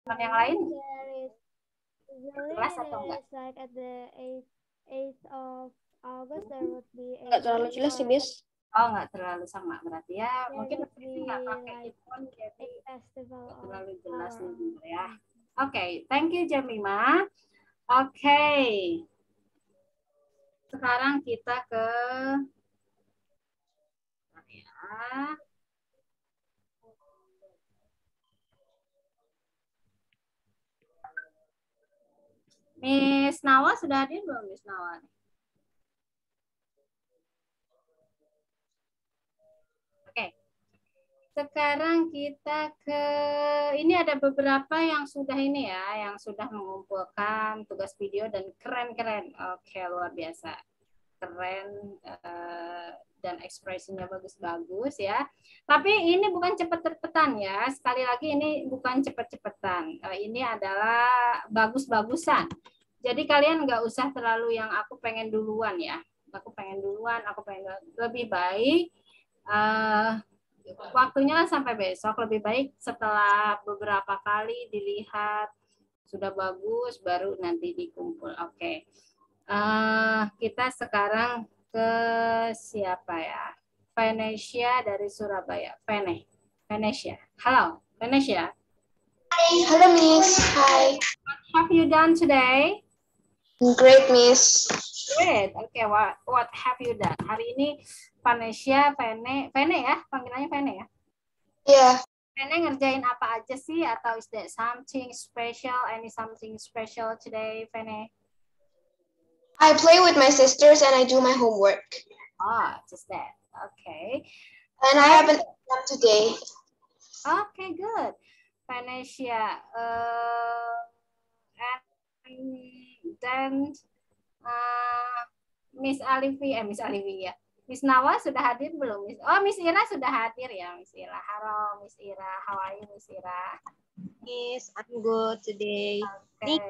Teman yang lain The jelas atau enggak? like at the 8th of August there would be Nggak terlalu jelas sih, Miss. Oh, nggak terlalu sama berarti ya. There Mungkin would be nggak pakai like earphone jadi a festival nggak of terlalu jelas our nih ya. Oke, thank you Jamima. Oke. Sekarang kita ke ya. Miss Nawa sudah hadir belum, Miss Nawa? Oke. Sekarang kita ke ini ada beberapa yang sudah ini ya, yang sudah mengumpulkan tugas video dan keren-keren. Oke, luar biasa. Keren dan ekspresinya bagus-bagus ya. Tapi ini bukan cepet-cepetan ya. Sekali lagi ini bukan cepet-cepetan. Ini adalah bagus-bagusan. Jadi kalian nggak usah terlalu yang aku pengen duluan ya. Aku pengen duluan, aku pengen lebih baik. Waktunya sampai besok, lebih baik setelah beberapa kali dilihat sudah bagus baru nanti dikumpul. Oke. Kita sekarang ke siapa ya? Venesia dari Surabaya. Venesia. Halo, Venesia. Halo, Miss. Hi. What have you done today? Great, Miss. Great. Okay, what have you done? Hari ini Venesia, Vene ya, panggilannya Vene ya? Iya. Vene ngerjain apa aja sih? Atau is there something special? Any something special today, Vene? I play with my sisters and I do my homework. Oh, just that. Okay. And I have an exam today. Okay, good. Venesia. And then Miss Alivi ya. Miss Nawa sudah hadir belum? Oh, Miss Ira sudah hadir ya, Miss Ira. Halo, Miss Ira. How are you, Miss Ira? Miss, I'm good today. Okay.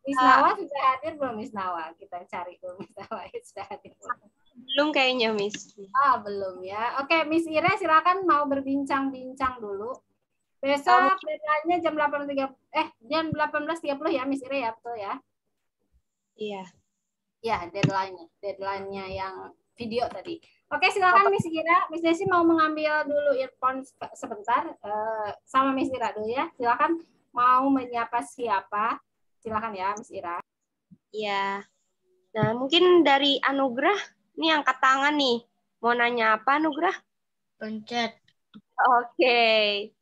Miss Nawa sudah hadir belum, Miss Nawa? Kita cari dulu Miss Nawa sudah hadir belum? Belum kayaknya, Miss. Oh, belum ya. Oke, Miss Ira silakan mau berbincang-bincang dulu. Besok deadline-nya jam 18.30 ya, Miss Ira ya, betul ya? Iya. Ya, deadline-nya yang video tadi. Oke, silakan Miss Ira. Miss Desi mau mengambil dulu earphone sebentar sama Miss Ira dulu ya. Silakan mau menyapa siapa? Silakan ya, Miss Ira. Iya. Nah, mungkin dari Anugrah, nih angkat tangan nih. Mau nanya apa, Anugrah? Pencet. Oke.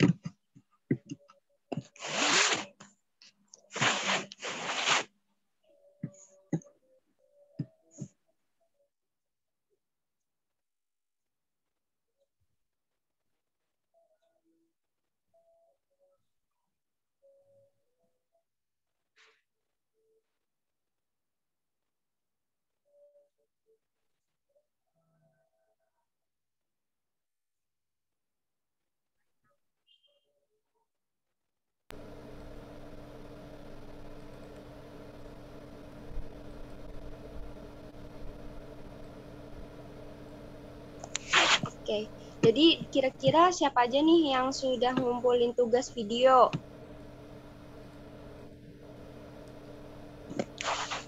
Oke, jadi kira-kira siapa aja nih yang sudah ngumpulin tugas video?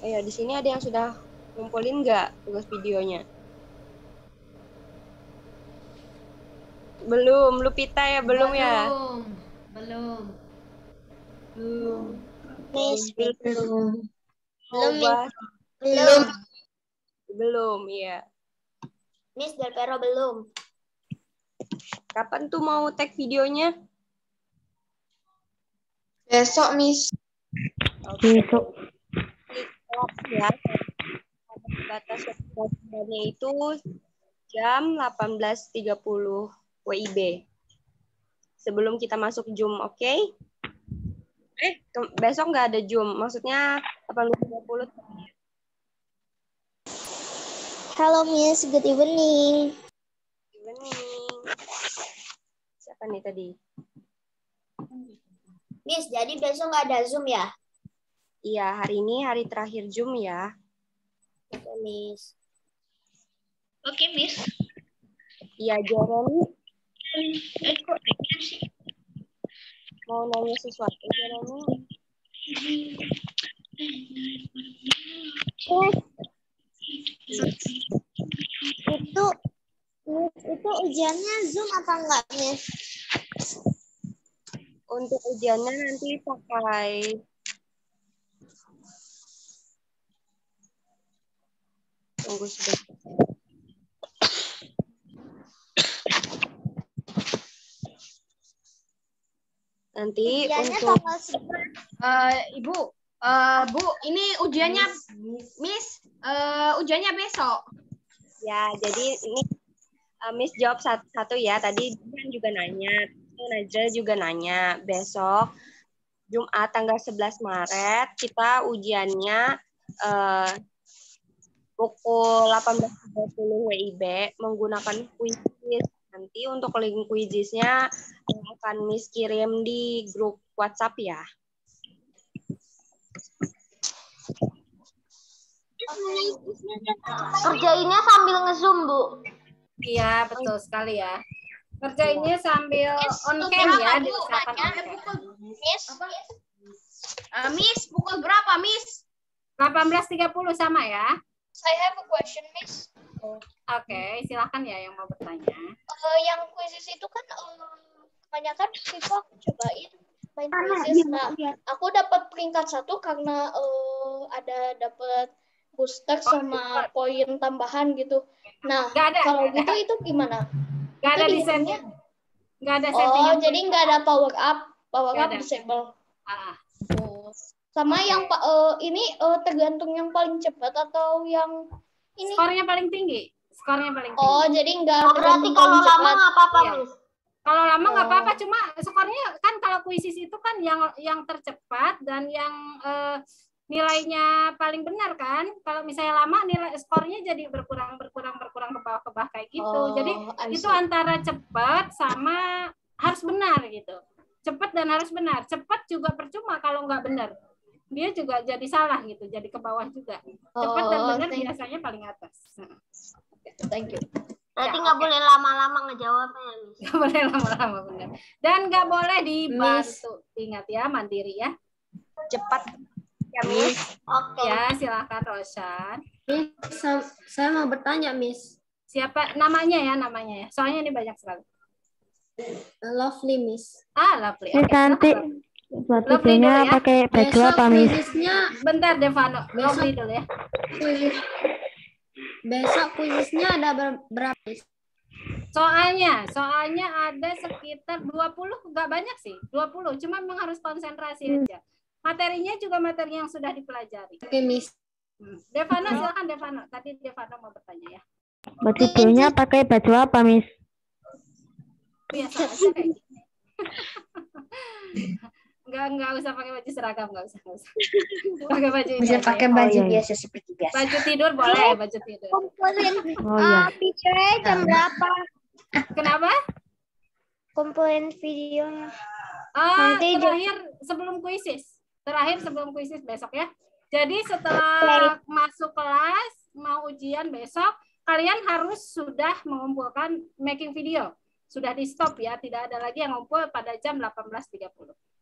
Ayo, di sini ada yang sudah ngumpulin nggak tugas videonya? Belum, Lupita ya, belum ya? Belum. Miss, belum. Belum, ya. Miss Del Pero belum. Kapan tuh mau tag videonya? Besok, Miss. Besok. Ya, batas waktunya itu jam 18.30 WIB. Sebelum kita masuk Zoom, oke? Besok nggak ada Zoom, maksudnya 18.30. Halo, Miss. Good evening. Evening. Siapa nih tadi? Miss, jadi besok nggak ada Zoom ya? Iya, hari ini hari terakhir Zoom ya. Oke, Miss. Oke, Miss. Iya, Jeremy. Kok sih? mau nanya sesuatu Jeremy. Itu ujiannya Zoom apa enggak, Miss? Untuk ujiannya nanti pakai tunggu sebentar. Nanti Ujiannya untuk tanggal 11. Ibu, Bu, ini ujiannya Miss, ujiannya besok. ya, jadi ini Miss jawab satu ya. Tadi Dian juga nanya, Najla juga nanya. Besok Jumat tanggal 11 Maret kita ujiannya pukul 18.30 WIB menggunakan quizzes. Nanti untuk link quizzesnya akan Miss kirim di grup WhatsApp ya. Kerjainnya sambil nge-Zoom, Bu. Iya, betul sekali ya. Kerjainnya sambil on cam ya, diusahakan on cam. Miss, pukul berapa, Miss? 18.30 sama ya. I have a question, Miss. Oke, silakan ya yang mau bertanya. Yang quizzes itu kan kebanyakan siswa aku cobain main quizzes. Nah, aku dapat peringkat 1 karena ada dapat booster sama poin tambahan gitu. Nah, Nggak ada, kalau nggak gitu itu gimana? Nggak ada Itu desainnya. Nggak ada Oh, settingan. jadi nggak ada power up Nggak ada. disable. Ah, Sama yang ini tergantung yang paling cepat atau yang ini. skornya paling tinggi. Skornya paling tinggi. Oh, jadi nggak Oh, berarti tergantung kalau paling lama cepat. nggak apa-apa, Iya. Miss. Kalau lama nggak Oh. apa-apa, cuma skornya kan kalau kuisis itu kan yang tercepat dan yang nilainya paling benar kan. Kalau misalnya lama nilai skornya jadi berkurang ke bawah kayak gitu. Jadi I itu see. antara cepat sama harus benar gitu. Cepat dan harus benar. Cepat juga percuma kalau nggak benar. Dia juga jadi salah gitu, jadi ke bawah juga. Cepat dan benar biasanya paling atas. Thank you. Berarti Ya, nggak oke. boleh lama-lama ngejawabnya, Miss. Nggak boleh lama-lama benar. Dan nggak boleh dibantu. Ingat ya, mandiri ya. Cepat ya Miss. Oke. Ya, silakan Roshan. Miss, saya mau bertanya, Miss. Siapa namanya ya? Soalnya ini banyak sekali. Lovely, Miss. Lovely. Miss, Oke, nanti silakan. buat Lovely videonya dulu ya. pakai baju Besok apa, Miss? kuisisnya, Bentar, Devano. Besok. Lovely dulu ya. besok kuisisnya ada berapa, Miss? Soalnya ada sekitar 20, nggak banyak sih. 20, cuma memang harus konsentrasi aja. Materinya juga materi yang sudah dipelajari. Oke, Miss. Devano, silakan Devano. Tadi Devano mau bertanya ya. Buat videonya pakai baju apa, Miss? Biasa aja kayak gini. Nggak usah pakai baju seragam, nggak usah. Pakai baju ini Bisa aja pakai ya. baju iya. biasa seperti biasa. Baju tidur boleh, baju tidur. Kumpulin Oh iya. videonya jam berapa? Kenapa? Kumpulin videonya. Nanti terakhir sebelum kuisis besok ya. Jadi setelah masuk kelas mau ujian besok, kalian harus sudah mengumpulkan making video. Sudah di stop ya, tidak ada lagi yang ngumpul pada jam 18.30.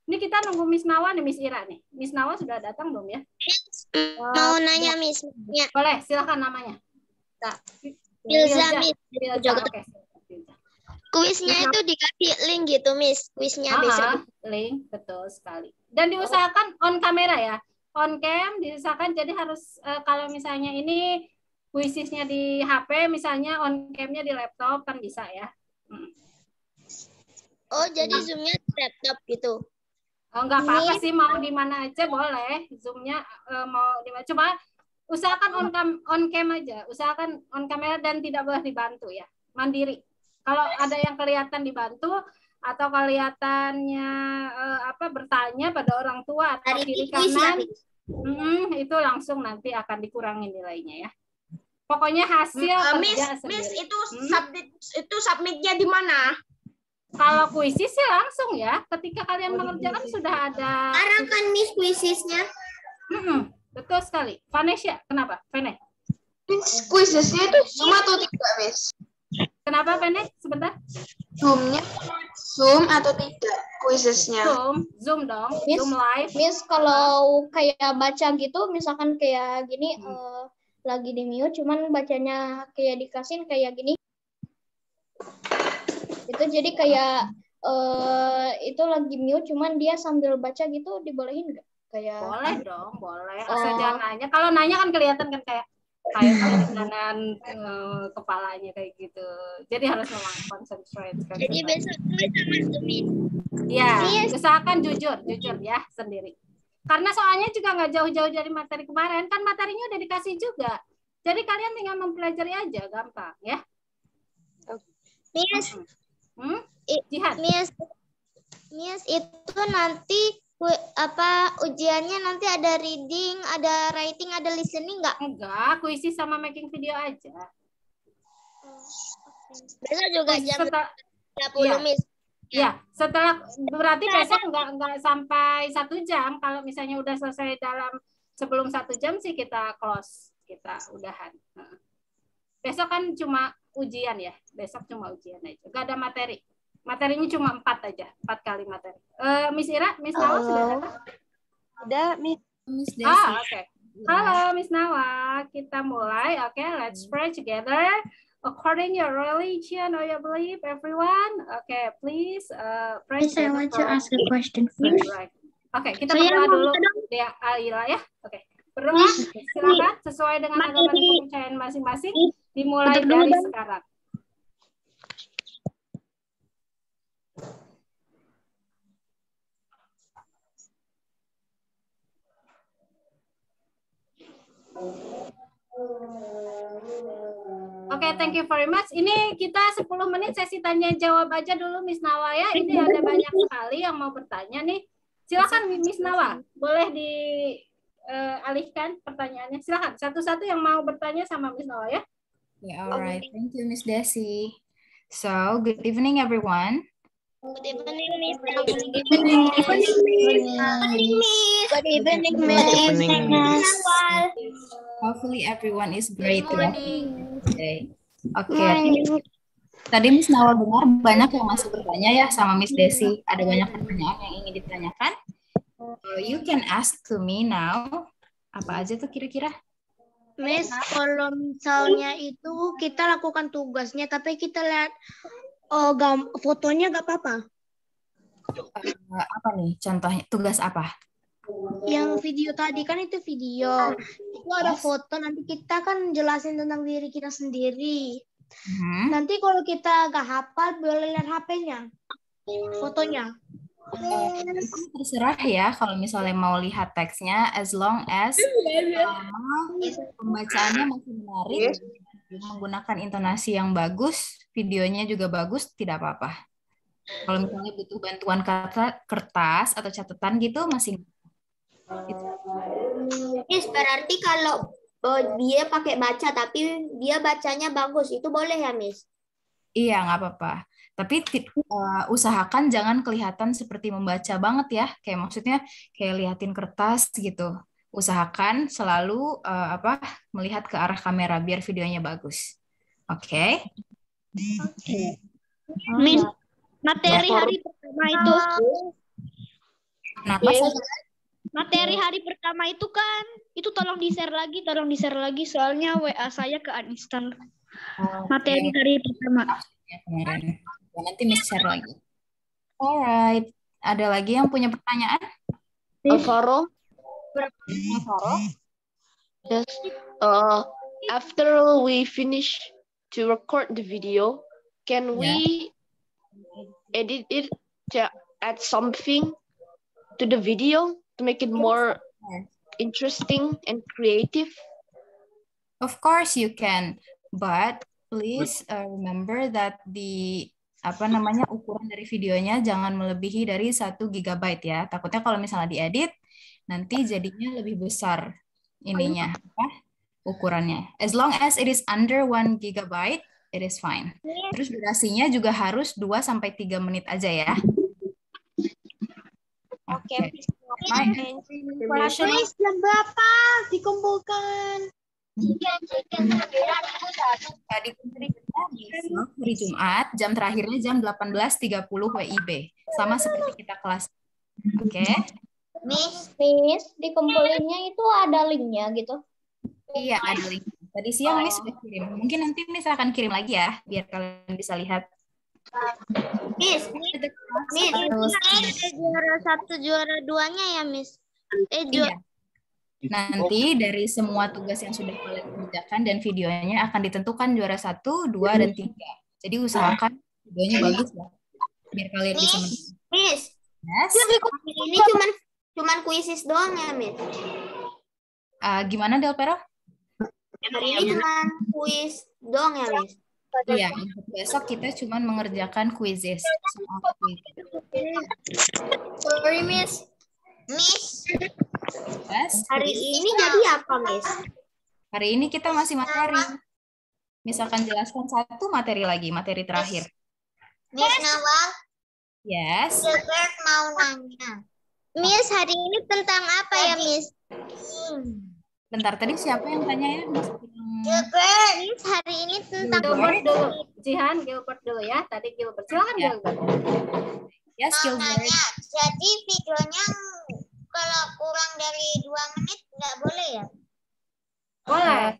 Ini kita nunggu Miss Nawa nih, Miss Ira nih. Miss Nawa sudah datang belum ya? Mau nanya, Miss. Ya. Boleh, silakan namanya. Ilza, Miss. Filza, oke. Filza. Kuisnya itu dikasih link gitu, Miss. Kuisnya besok. Link, betul sekali. Dan diusahakan on kamera ya. On cam diusahakan, jadi harus kalau misalnya ini kuisisnya di HP, misalnya on camnya di laptop kan bisa ya. Oh, jadi Zoom-nya di laptop gitu. Oh, nggak apa-apa sih, mau di mana aja boleh. Zoom-nya mau di mana. Coba usahakan on cam aja. Usahakan on kamera dan tidak boleh dibantu ya. Mandiri. Kalau ada yang kelihatan dibantu atau kelihatannya bertanya pada orang tua atau kiri kanan, itu langsung nanti akan dikurangin nilainya ya. Pokoknya hasil kerja sendiri. Miss, itu submit-nya di mana? Kalau kuisis sih langsung ya. Ketika kalian mengerjakan sudah ada. Sekarang kan, Miss, kuisisnya. Betul sekali. Vanessa, kenapa? Vanessa? Miss, quizesnya itu Zoom atau tidak, Miss? Kenapa pendek? Sebentar. Zoom atau tidak quizesnya? Zoom dong. Miss, Zoom live. Miss, kalau kayak baca gitu, misalkan kayak gini, lagi di mute, cuman bacanya kayak dikasihin kayak gini. Itu jadi kayak itu lagi mute, cuman dia sambil baca gitu, dibolehin nggak? Kayak Boleh dong, boleh. Asal jangan nanya. Kalau nanya kan kelihatan kan kayak kanan kepalanya kayak gitu. Jadi harus memang concentrate. Jadi besok gue sama Tumin. Ya, usahakan jujur ya sendiri. Karena soalnya juga nggak jauh-jauh dari materi kemarin, kan materinya udah dikasih juga. Jadi kalian tinggal mempelajari aja, gampang ya. Miss, Jihad. Miss itu nanti ujiannya nanti ada reading, ada writing, ada listening nggak? Enggak, kuisi sama making video aja. Besok juga jam 30, ya. Miss. Ya, setelah berarti besok enggak sampai 1 jam. Kalau misalnya udah selesai sebelum 1 jam sih kita close, kita udahan. Besok kan cuma ujian ya, besok cuma ujian aja. Enggak ada materi. Materinya cuma 4 aja, 4 kali materi. Miss Ira, Miss Nawa sudah datang? Udah, Miss Desi. Oke. Halo, Miss Nawa. Kita mulai. Oke, let's pray together. According your religion or your belief, everyone. Okay, please pray Miss, I together. want to ask a question first. Right. Oke, kita berdoa dulu. Dia Aila ya. Oke. Berdoa, silakan sesuai dengan agama dan kepercayaan masing-masing. Dimulai dari sekarang. Oke, thank you very much. Ini kita 10 menit sesi tanya jawab aja dulu, Miss Nawa ya. Ini ada banyak sekali yang mau bertanya nih. Silakan Miss Nawa, boleh dialihkan pertanyaannya. Silakan, satu-satu yang mau bertanya sama Miss Nawa ya. Yeah, all right. Thank you, Miss Desi. So, good evening, everyone. Good evening, Miss. Good evening, Miss. Good evening, Miss. Hopefully everyone is great today. Okay. Tadi Miss Nawal dengar banyak yang masih bertanya ya sama Miss Desi. Ada banyak pertanyaan yang ingin ditanyakan. You can ask to me now. Apa aja tuh kira-kira? Miss, kalau misalnya itu kita lakukan tugasnya, tapi kita lihat fotonya nggak apa-apa. Apa nih contohnya? Tugas apa? Yang video tadi kan itu video. Itu ada foto, nanti kita kan jelasin tentang diri kita sendiri. Nanti kalau kita nggak hafal, boleh lihat HP-nya, fotonya. Itu terserah ya kalau misalnya mau lihat teksnya, as long as pembacaannya masih menarik, menggunakan intonasi yang bagus, videonya juga bagus, tidak apa-apa. Kalau misalnya butuh bantuan kertas atau catatan gitu masih. Miss, berarti kalau dia pakai baca tapi dia bacanya bagus, itu boleh ya, Miss? Iya, nggak apa-apa. Tapi usahakan jangan kelihatan seperti membaca banget ya. Kayak maksudnya kayak liatin kertas gitu. Usahakan selalu melihat ke arah kamera biar videonya bagus. Oke? Miss, materi hari pertama itu. Kenapa? Materi hari pertama itu kan, itu tolong di-share lagi, soalnya WA saya ke uninstall. Materi hari pertama. Kemarin. Ya, nanti Miss share lagi. Alright. Ada lagi yang punya pertanyaan? Alvaro? Yes. After we finish to record the video, can we edit it to add something to the video to make it more interesting and creative? Of course you can, but please remember that ukuran dari videonya jangan melebihi dari 1 GB ya. Takutnya kalau misalnya diedit nanti jadinya lebih besar ukurannya. As long as it is under 1 GB, it is fine. Terus durasinya juga harus 2 sampai 3 menit aja ya. Oke. Miss, jam berapa dikumpulkan? Tadi besok hari Jumat, jam terakhirnya jam 18.30 WIB. Sama seperti kita kelas. Oke. Miss, dikumpulinnya itu ada linknya gitu? Iya, ada link. Tadi siang Miss sudah kirim. Mungkin nanti Miss akan kirim lagi ya, biar kalian bisa lihat. Miss, ada juara 1, juara 2-nya ya, Miss? Iya. Nanti dari semua tugas yang sudah kalian kerjakan dan videonya akan ditentukan juara 1, 2, dan 3. Jadi usahakan videonya bagus ya, biar kalian bisa menang. Miss, Yes. ini cuman kuisis doang ya, Miss? Gimana Del Pero? Hari ini cuman kuis doang ya, Miss? Iya, untuk besok kita cuma mengerjakan quizzes. Sorry, Miss. Yes. Hari ini jadi apa, Miss? Hari ini kita masih materi. Misalkan jelaskan satu materi lagi, materi terakhir. Miss Nawal? Yes. Gilbert mau nanya. Miss, hari ini tentang apa ya, Miss? Bentar, tadi siapa yang tanya ya? Gilbert, Miss, hari ini tentang Gilbert dulu. Jihan, Gilbert dulu ya. Tadi Gilbert. Silakan Ya. Gilbert. Yes, Gilbert. Jadi videonya kalau kurang dari 2 menit nggak boleh ya?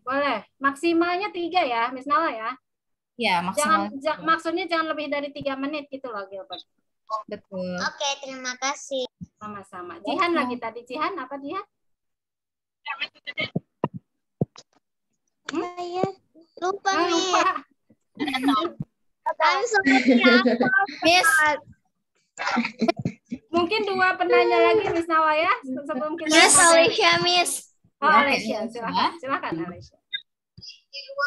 Boleh. Maksimalnya 3 ya, Miss Nala ya. Ya, maksimal. Maksudnya jangan lebih dari 3 menit gitu loh, Gilbert. Betul. Oke, terima kasih. Sama-sama. Jihan lagi tadi. Jihan, apa Jihan? Saya lupa, Lupa. I'm sorry, Miss. Mungkin 2 penanya lagi, Miss Nawa ya, sebelum kita. Yes, Alicia, Miss. Oh, Ya, Alicia, oke. silakan Alicia.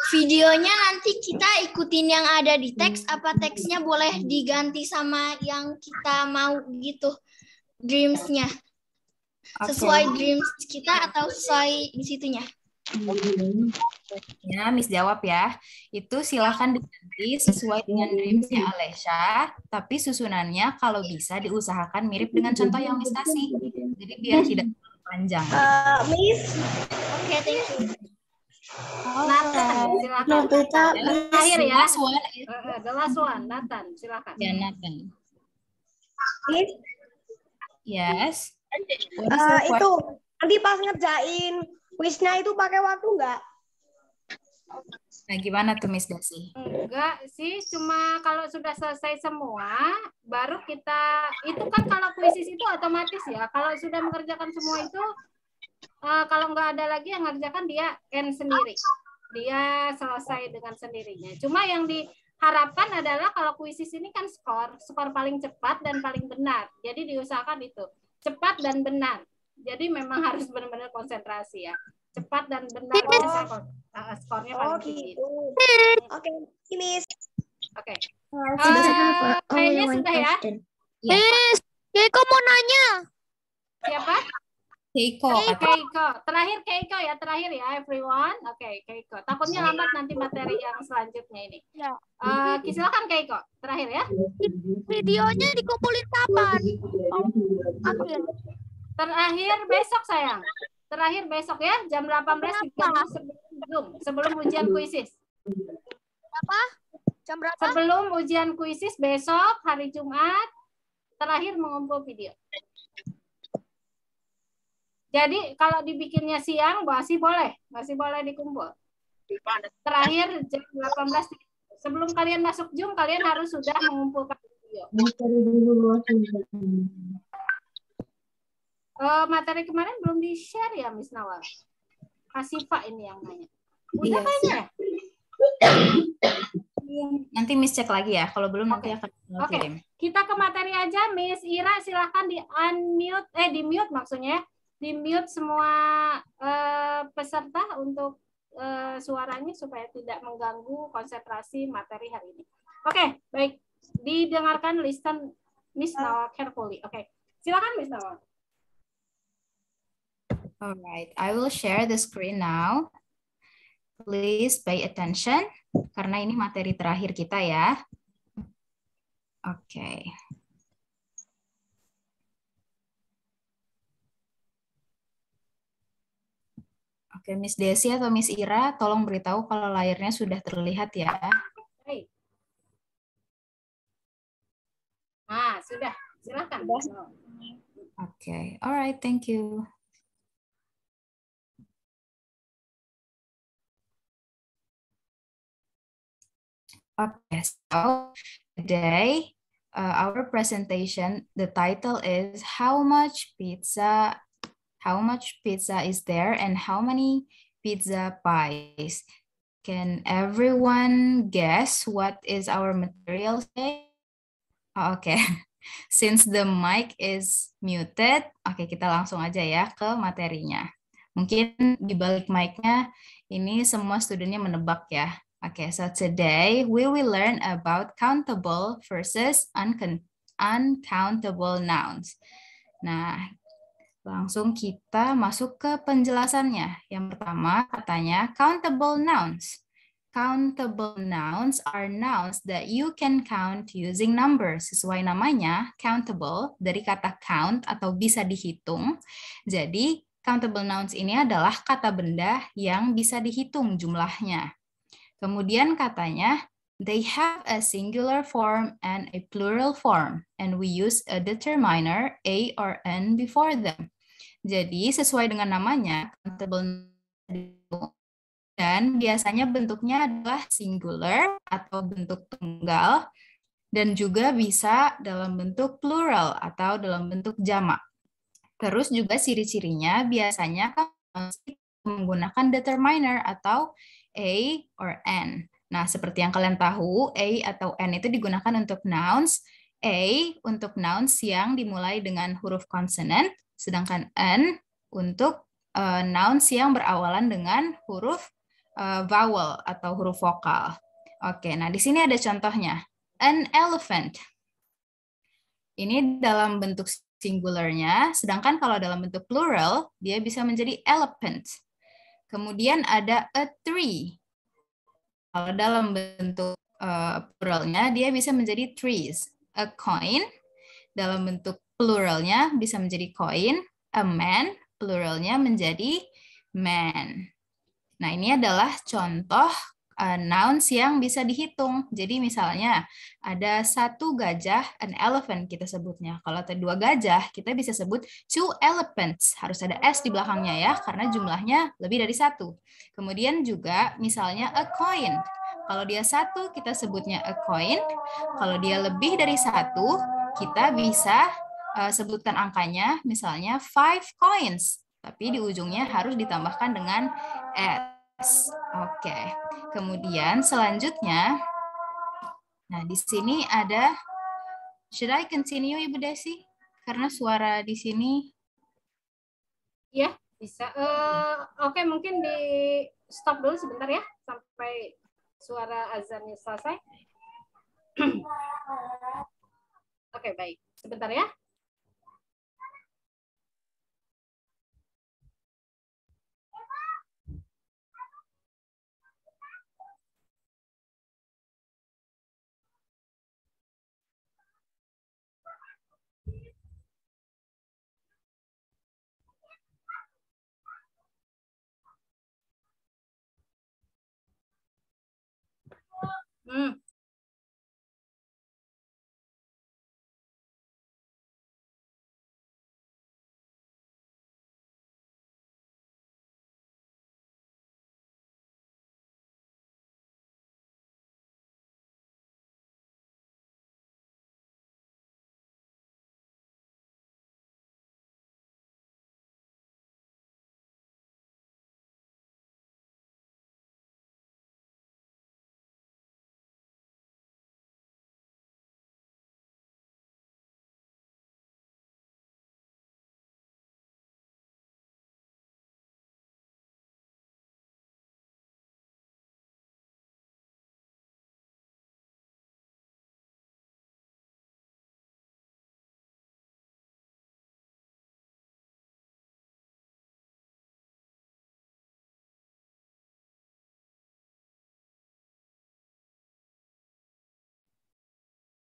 Videonya nanti kita ikutin yang ada di teks, apa teksnya boleh diganti sama yang kita mau gitu, dreams-nya. Sesuai dreams kita atau sesuai di situnya? Ya, Miss jawab ya. Itu silahkan diganti sesuai dengan dreams-nya Alesha, tapi susunannya kalau bisa diusahakan mirip dengan contoh yang Miss kasih. Jadi biar tidak terlalu panjang. Miss. Oke, thank you. Nathan, silakan. Terakhir ya. The last one, Nathan, silakan. Ya, Nathan. Miss. Yes. Itu nanti pas ngerjain kuisnya itu pakai waktu nggak? Nah, gimana tuh Miss Dasi? Enggak sih, cuma kalau sudah selesai semua, baru kita, itu kan kalau kuisis itu otomatis ya, kalau sudah mengerjakan semua itu, kalau nggak ada lagi yang mengerjakan dia end sendiri. Dia selesai dengan sendirinya. Cuma yang diharapkan adalah kalau kuisis ini kan skor paling cepat dan paling benar. Jadi diusahakan itu, cepat dan benar. Jadi memang harus benar-benar konsentrasi ya. Cepat dan benar. Skornya paling tinggi. Oke, Miss. Oke. Sudah Kayaknya sudah ya. Miss, Keiko mau nanya. Siapa? Keiko. Terakhir Keiko ya, terakhir ya everyone. Oke, Keiko. Takutnya lambat nanti materi yang selanjutnya ini. Ya. Silakan Keiko, terakhir ya. Videonya dikumpulin kapan? Akhir. Terakhir besok sayang. Terakhir besok ya, jam 18.30 sebelum ujian kuisis. Berapa? Jam berapa? Sebelum ujian kuisis besok hari Jumat, terakhir mengumpul video. Jadi kalau dibikinnya siang masih boleh dikumpul. Terakhir jam 18. Sebelum kalian masuk Zoom, kalian harus sudah mengumpulkan video. Materi kemarin belum di-share ya, Miss Nawal? Kasifa ini yang nanya. Udah kayaknya. Nanti Miss cek lagi ya. Kalau belum nanti akan kirim. Kita ke materi aja, Miss Ira. Silahkan di-unmute, di-mute maksudnya. Di-mute semua peserta untuk suaranya supaya tidak mengganggu konsentrasi materi hari ini. Oke, baik. Didengarkan, listen, Miss Nawal carefully. Oke, silakan Miss Nawal. Alright, I will share the screen now. Please pay attention, karena ini materi terakhir kita ya. Oke. Oke, Miss Desi atau Miss Ira, tolong beritahu kalau layarnya sudah terlihat ya. Nah, sudah. Silakan. Okay, all right, thank you. Okay, so today our presentation, the title is how much pizza is there and how many pizza pies? Can everyone guess what is our material today? Oh, okay. Since the mic is muted, oke kita langsung aja ya ke materinya. Mungkin di balik mic-nya ini semua studennya menebak ya. Okay, so today we will learn about countable versus uncountable nouns. Nah, langsung kita masuk ke penjelasannya. Yang pertama katanya countable nouns. Countable nouns are nouns that you can count using numbers. Sesuai namanya, countable, dari kata count atau bisa dihitung. Jadi, countable nouns ini adalah kata benda yang bisa dihitung jumlahnya. Kemudian katanya, they have a singular form and a plural form, and we use a determiner, a or n, before them. Jadi, sesuai dengan namanya, countable dan biasanya bentuknya adalah singular atau bentuk tunggal dan juga bisa dalam bentuk plural atau dalam bentuk jamak. Terus juga ciri-cirinya biasanya menggunakan determiner atau a or n. Nah, seperti yang kalian tahu, a atau n itu digunakan untuk nouns, a untuk nouns yang dimulai dengan huruf konsonan, sedangkan n untuk nouns yang berawalan dengan huruf vowel atau huruf vokal. Oke, nah di sini ada contohnya. An elephant. Ini dalam bentuk singularnya, sedangkan kalau dalam bentuk plural, dia bisa menjadi elephant. Kemudian ada a tree. Kalau dalam bentuk pluralnya, dia bisa menjadi trees. A coin, dalam bentuk pluralnya bisa menjadi coin. A man, pluralnya menjadi man. Nah, ini adalah contoh nouns yang bisa dihitung. Jadi misalnya ada satu gajah, an elephant kita sebutnya. Kalau ada dua gajah, kita bisa sebut two elephants. Harus ada s di belakangnya ya, karena jumlahnya lebih dari satu. Kemudian juga misalnya a coin. Kalau dia satu, kita sebutnya a coin. Kalau dia lebih dari satu, kita bisa sebutkan angkanya, misalnya 5 coins. Tapi di ujungnya harus ditambahkan dengan s. Oke. Kemudian selanjutnya, nah di sini ada, should I continue Ibu Desi? Karena suara di sini. Ya, bisa. Oke, mungkin di stop dulu sebentar ya, sampai suara azannya selesai. Oke, baik. Sebentar ya.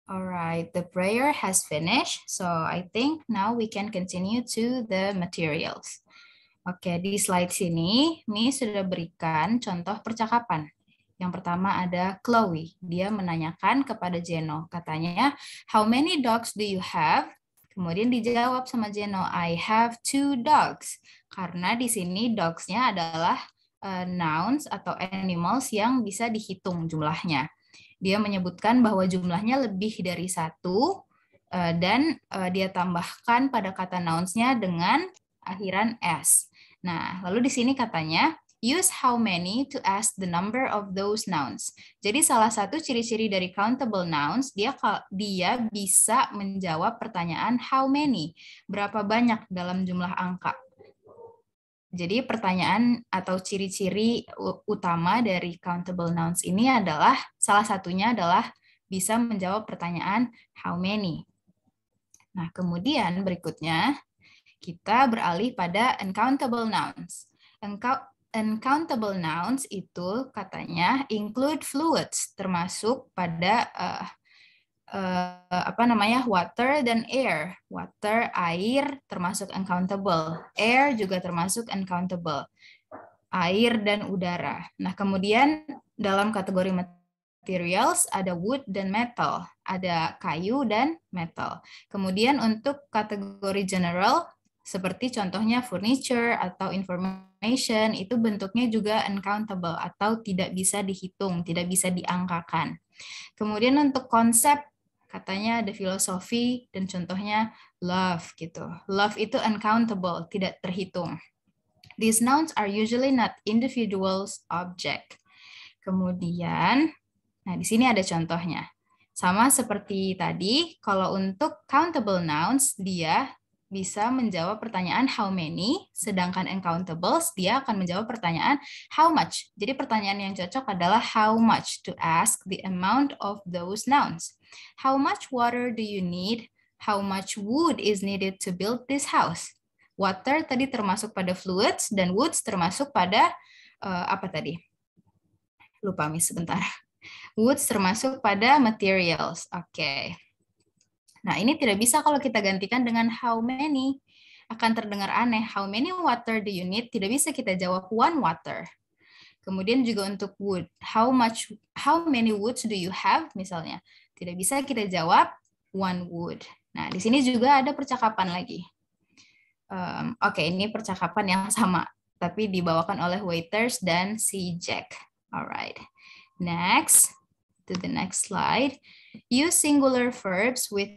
All right, the prayer has finished, so I think now we can continue to the materials. Oke, di slide sini, Miss sudah berikan contoh percakapan. Yang pertama ada Chloe. Dia menanyakan kepada Jeno. Katanya, how many dogs do you have? Kemudian dijawab sama Jeno, I have 2 dogs. Karena di sini dogs-nya adalah nouns atau animals yang bisa dihitung jumlahnya. Dia menyebutkan bahwa jumlahnya lebih dari 1 dan dia tambahkan pada kata nouns-nya dengan akhiran s. Nah, lalu di sini katanya use how many to ask the number of those nouns. Jadi salah satu ciri-ciri dari countable nouns, dia bisa menjawab pertanyaan how many, berapa banyak dalam jumlah angka. Jadi pertanyaan atau ciri-ciri utama dari countable nouns ini adalah, salah satunya adalah bisa menjawab pertanyaan how many. Nah, kemudian berikutnya kita beralih pada uncountable nouns. Uncountable nouns itu katanya include fluids, termasuk pada water dan air. Water, air termasuk uncountable. Air juga termasuk uncountable. Air dan udara. Nah, kemudian dalam kategori materials ada wood dan metal. Ada kayu dan metal. Kemudian untuk kategori general, seperti contohnya furniture atau information, itu bentuknya juga uncountable atau tidak bisa dihitung, tidak bisa diangkakan. Kemudian untuk konsep, katanya ada filosofi dan contohnya love gitu. Love itu uncountable, tidak terhitung. These nouns are usually not individuals object. Kemudian, nah di sini ada contohnya. Sama seperti tadi, kalau untuk countable nouns, dia bisa menjawab pertanyaan how many, sedangkan uncountables dia akan menjawab pertanyaan how much. Jadi pertanyaan yang cocok adalah how much, to ask the amount of those nouns. How much water do you need? How much wood is needed to build this house? Water tadi termasuk pada fluids dan woods termasuk pada apa tadi? Lupa Miss sebentar. Woods termasuk pada materials. Oke. Nah, ini tidak bisa kalau kita gantikan dengan how many. Akan terdengar aneh. How many water do you need? Tidak bisa kita jawab one water. Kemudian juga untuk wood. How many woods do you have? Misalnya. Tidak bisa kita jawab one wood. Nah, di sini juga ada percakapan lagi. Oke, ini percakapan yang sama. Tapi dibawakan oleh waiters dan si Jack. Alright. Next. To the next slide. Use singular verbs with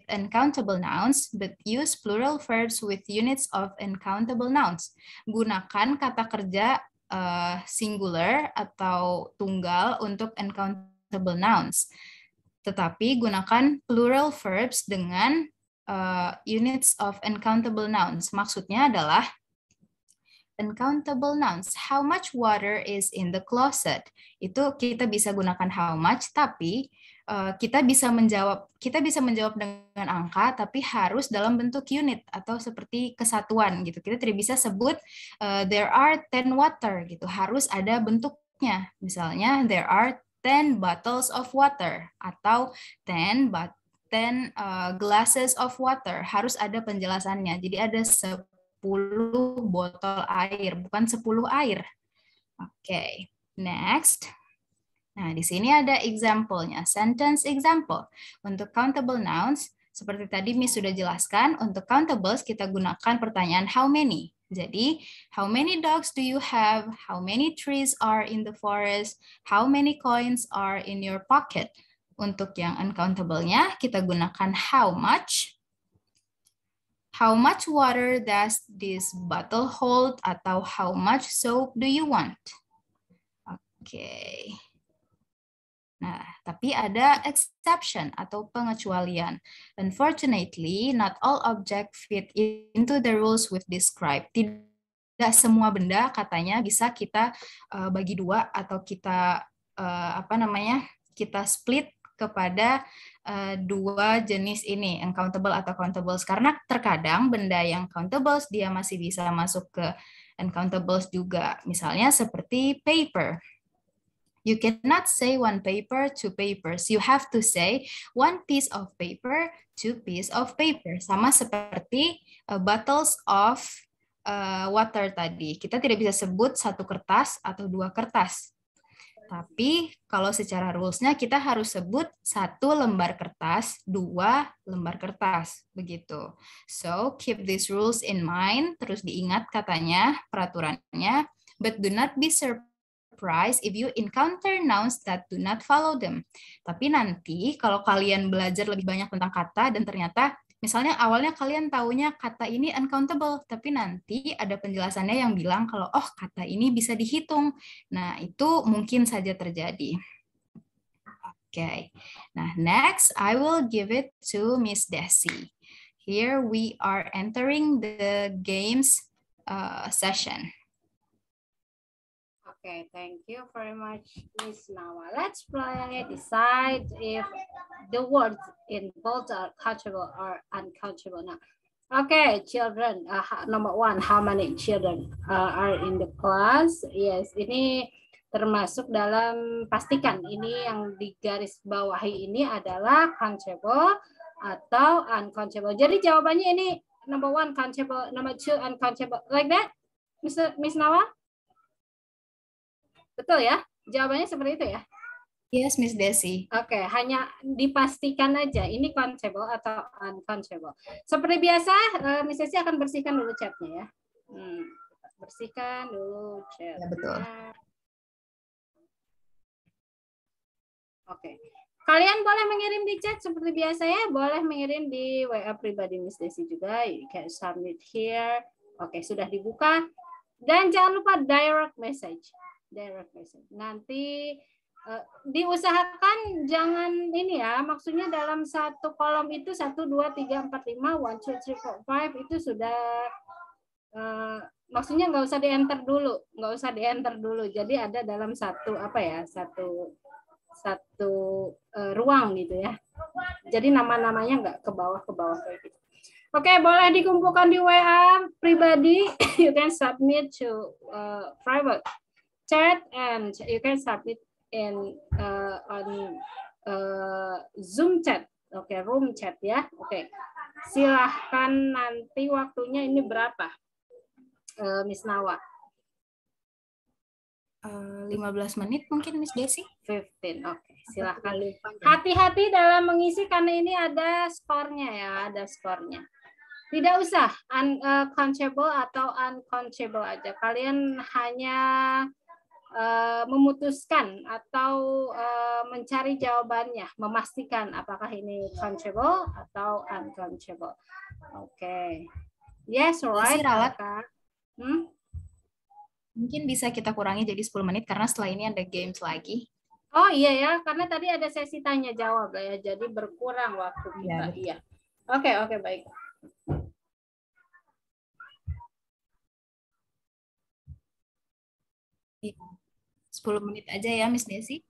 uncountable nouns, but use plural verbs with units of uncountable nouns. Gunakan kata kerja singular atau tunggal untuk uncountable nouns. Tetapi gunakan plural verbs dengan units of uncountable nouns. Maksudnya adalah uncountable nouns. How much water is in the closet? Itu kita bisa gunakan how much, tapi kita bisa menjawab dengan angka, tapi harus dalam bentuk unit atau seperti kesatuan gitu. Kita tidak bisa sebut there are 10 water gitu. Harus ada bentuknya. Misalnya there are 10 bottles of water atau 10 glasses of water. Harus ada penjelasannya. Jadi ada 10 botol air, bukan 10 air. Oke, next. Nah, di sini ada example-nya, sentence example. Untuk countable nouns, seperti tadi Miss sudah jelaskan, untuk countables kita gunakan pertanyaan how many. Jadi, how many dogs do you have? How many trees are in the forest? How many coins are in your pocket? Untuk yang uncountable-nya, kita gunakan how much. How much water does this bottle hold? Atau how much soap do you want? Oke. Nah, tapi ada exception atau pengecualian. Unfortunately, not all objects fit into the rules we've described. Tidak semua benda katanya bisa kita bagi dua atau kita kita split kepada dua jenis ini, uncountable atau countables. Karena terkadang benda yang countables dia masih bisa masuk ke uncountables juga. Misalnya seperti paper. You cannot say one paper, two papers. You have to say one piece of paper, two piece of paper. Sama seperti bottles of water tadi. Kita tidak bisa sebut satu kertas atau dua kertas. Tapi kalau secara rules-nya kita harus sebut 1 lembar kertas, 2 lembar kertas, begitu. So, keep these rules in mind, terus diingat katanya, peraturannya, but do not be surprised if you encounter nouns that do not follow them. Tapi nanti kalau kalian belajar lebih banyak tentang kata dan ternyata misalnya awalnya kalian taunya kata ini uncountable, tapi nanti ada penjelasannya yang bilang kalau oh kata ini bisa dihitung. Nah, itu mungkin saja terjadi. Oke. Nah, next I will give it to Miss Desi. Here we are entering the games session. Okay, thank you very much, Miss Nawa. Let's play decide if the words in bold are countable or uncountable. Now, okay, children. Number 1, how many children are in the class? Yes, ini termasuk dalam pastikan ini yang di garis bawahi ini adalah countable atau uncountable. Jadi jawabannya ini number 1 countable, number 2 uncountable, like that, Miss Nawa? Betul ya? Jawabannya seperti itu ya? Yes, Miss Desi. Oke, hanya dipastikan aja ini countable atau uncountable. Seperti biasa, Miss Desi akan bersihkan dulu chatnya ya. Bersihkan dulu chatnya. Ya, betul. Oke. Kalian boleh mengirim di chat seperti biasa ya. Boleh mengirim di WA pribadi Miss Desi juga. You can submit here. Oke, sudah dibuka. Dan jangan lupa direct message. Direct message. Nanti diusahakan jangan ini ya, maksudnya dalam satu kolom itu 1, 2, 3, 4, 5, 1, 2, 3, 4, 5 itu sudah maksudnya nggak usah di-enter dulu, jadi ada dalam satu satu ruang gitu ya, jadi nama-namanya nggak ke bawah kayak gitu. Oke, boleh dikumpulkan di WA pribadi. You can submit to private chat and you can submit in on Zoom chat. Oke, room chat ya. Oke. Silahkan nanti waktunya ini berapa? Miss Nawa. 15 menit mungkin Miss Desi. 15. Oke, silahkan. Hati-hati dalam mengisi karena ini ada skornya ya, ada skornya. Tidak usah uncountable atau uncountable aja. Kalian hanya memutuskan atau mencari jawabannya, memastikan apakah ini countable atau uncountable. Oke. Yes, alright. Mungkin bisa kita kurangi jadi 10 menit karena setelah ini ada games lagi. Oh iya ya, karena tadi ada sesi tanya jawab ya, jadi berkurang waktu kita. Iya. Oke, baik. Iya. 10 menit aja ya, Miss Desi.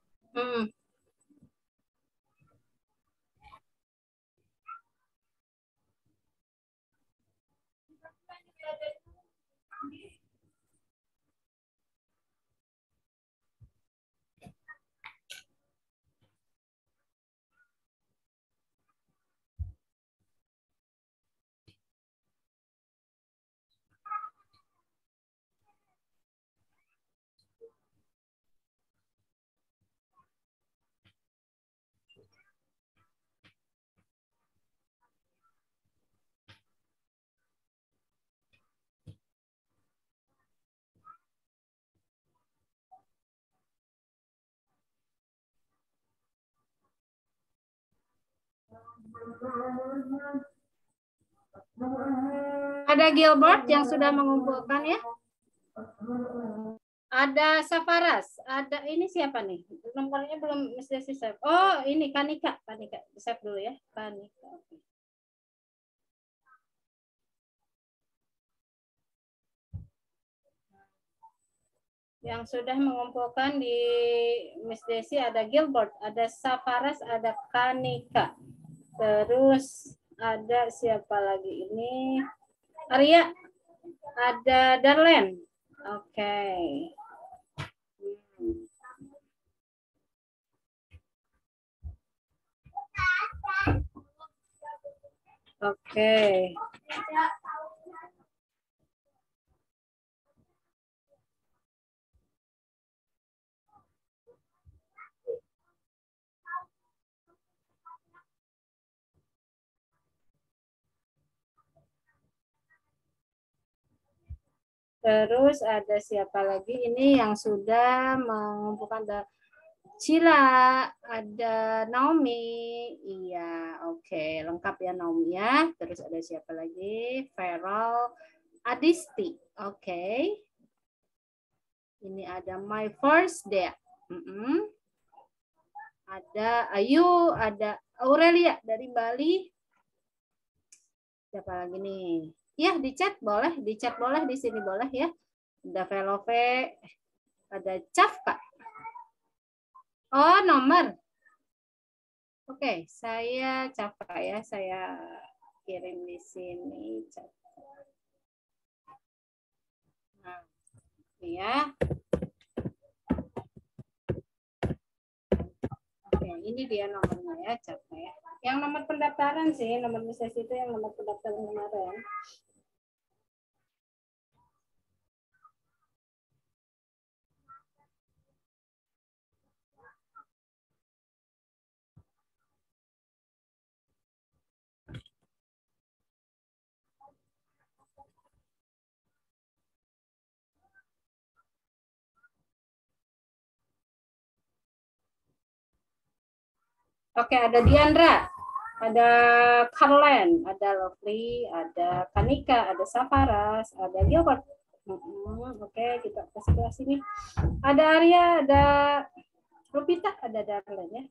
Ada Gilbert yang sudah mengumpulkan ya. Ada Safaras. Ada ini siapa nih? Nomornya belum mesti save. Oh, ini Kanika. Save dulu ya. Kanika. Yang sudah mengumpulkan di Miss Desi ada Gilbert, ada Safaras, ada Kanika. Terus ada siapa lagi ini? Arya, ada Darlen. Oke. Oke. Terus ada siapa lagi? Ini yang sudah mengumpulkan Cila, ada Naomi. Iya, oke, lengkap ya Naomi ya. Terus ada siapa lagi? Feral, Adisti. Oke. Ini ada My First Day. Ada Ayu, ada Aurelia dari Bali. Siapa lagi nih? Ya, di chat boleh, di sini boleh ya. Ada Velove, ada Cafka. Oh, nomor. Oke, saya Cafka ya, saya kirim di sini. Nah, ini ya. Oke, ini dia nomornya ya, Cafka ya. Yang nomor pendaftaran sih, nomor sesi itu yang nomor pendaftaran kemarin. Oke, ada Diandra, ada Carlen, ada Lovely, ada Kanika, ada Safaras, ada Gilbert. Oke, kita ke sebelah sini. Ada Arya, ada Rupita, ada Darlen ya.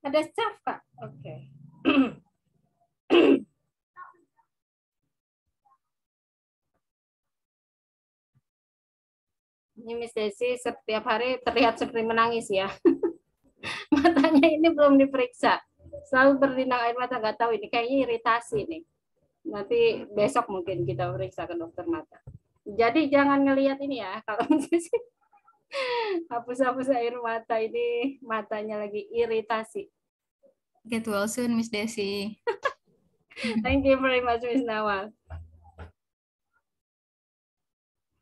Ada staff, Kak. Oke. Ini Miss Desi setiap hari terlihat seperti menangis ya. Matanya ini belum diperiksa. Selalu berlinang air mata, nggak tahu ini kayaknya iritasi nih. Nanti besok mungkin kita periksa ke dokter mata. Jadi jangan ngelihat ini ya. Kalau Miss Desi hapus-hapus air mata, ini matanya lagi iritasi. Get well soon, Miss Desi. Thank you very much, Miss Nawal.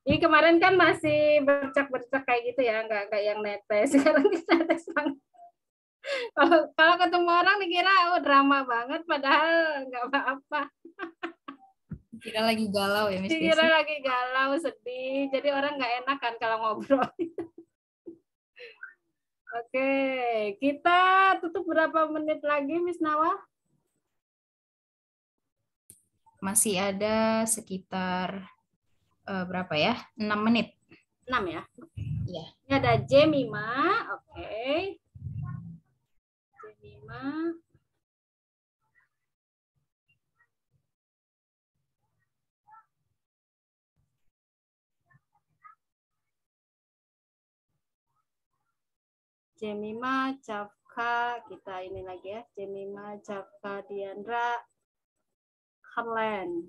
Ini kemarin kan masih bercak-bercak kayak gitu ya, nggak kayak yang netes. Sekarang kita netes banget. Kalau ketemu orang dikira oh drama banget, padahal nggak apa-apa. Dikira lagi galau ya, Miss Desi. Dikira lagi galau, sedih. Jadi orang nggak enak kan kalau ngobrol. Oke, kita tutup berapa menit lagi, Miss Nawal? Masih ada sekitar berapa ya? 6 menit. 6 ya? Iya. Ini ada Jemima, oke. Jemima. Jemima, Cafka, kita ini lagi ya. Jemima, Cafka, Diandra, Harlan,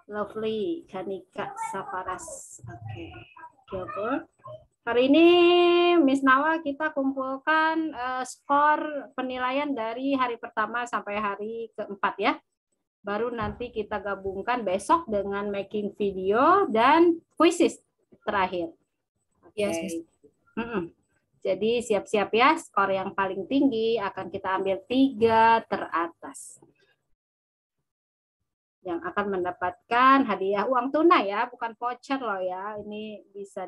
Lovely, Kanika, Safaras. Oke. Gilbert. Hari ini Miss Nawa kita kumpulkan skor penilaian dari hari pertama sampai hari keempat ya. Baru nanti kita gabungkan besok dengan making video dan quizzes terakhir. Yes. Jadi siap-siap ya, skor yang paling tinggi akan kita ambil 3 teratas. Yang akan mendapatkan hadiah uang tunai ya, bukan voucher loh ya. Ini bisa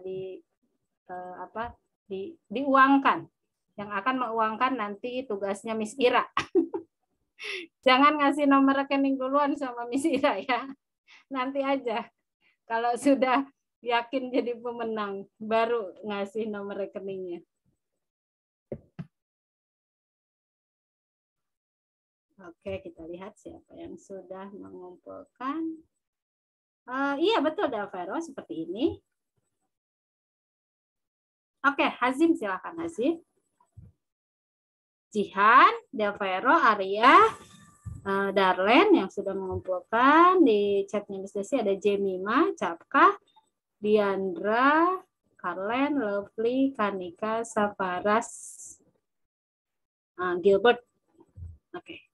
diuangkan. Yang akan menguangkan nanti tugasnya Miss Ira. Jangan ngasih nomor rekening duluan sama Miss Ira ya. Nanti aja. Kalau sudah yakin jadi pemenang, baru ngasih nomor rekeningnya. Oke, kita lihat siapa yang sudah mengumpulkan. Iya, betul, Davero, seperti ini. Oke, Hazim, silakan Hazim. Jihan, Davero, Arya, Darlen yang sudah mengumpulkan. Di chatnya Miss Desi ada Jemima, Capka, Diandra, Carlen, Lovely, Kanika, Safaras, Gilbert. Oke.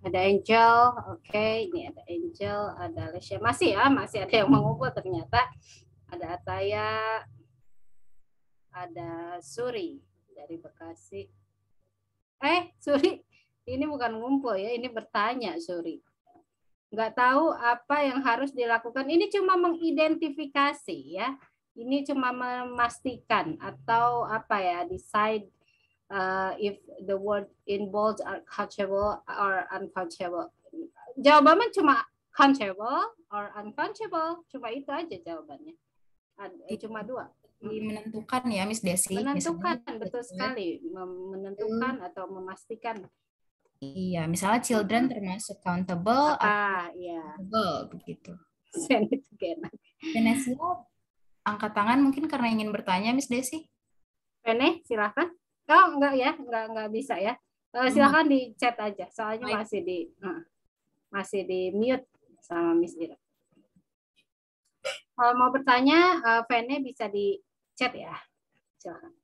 Ada Angel, oke. Ini ada Angel, ada Lesya. Masih ya, masih ada yang mengumpul ternyata. Ada Ataya, ada Suri dari Bekasi. Suri, ini bukan ngumpul ya, ini bertanya Suri. Nggak tahu apa yang harus dilakukan. Ini cuma mengidentifikasi ya. Ini cuma memastikan atau apa ya, decide if the word in bold are countable or uncountable. Jawabannya cuma countable or uncountable. Cuma itu aja jawabannya. Cuma 2. Menentukan ya, Miss Desi. Menentukan, betul sekali. Menentukan atau memastikan. Iya, misalnya children termasuk countable atau iya. Begitu. Venesia, angkat tangan mungkin karena ingin bertanya, Miss Desi. Vene, silakan. Oh, enggak ya, enggak bisa ya. Silakan di chat aja, soalnya masih di mute sama Miss Ira. Kalau mau bertanya, Vene bisa di chat ya. Silakan.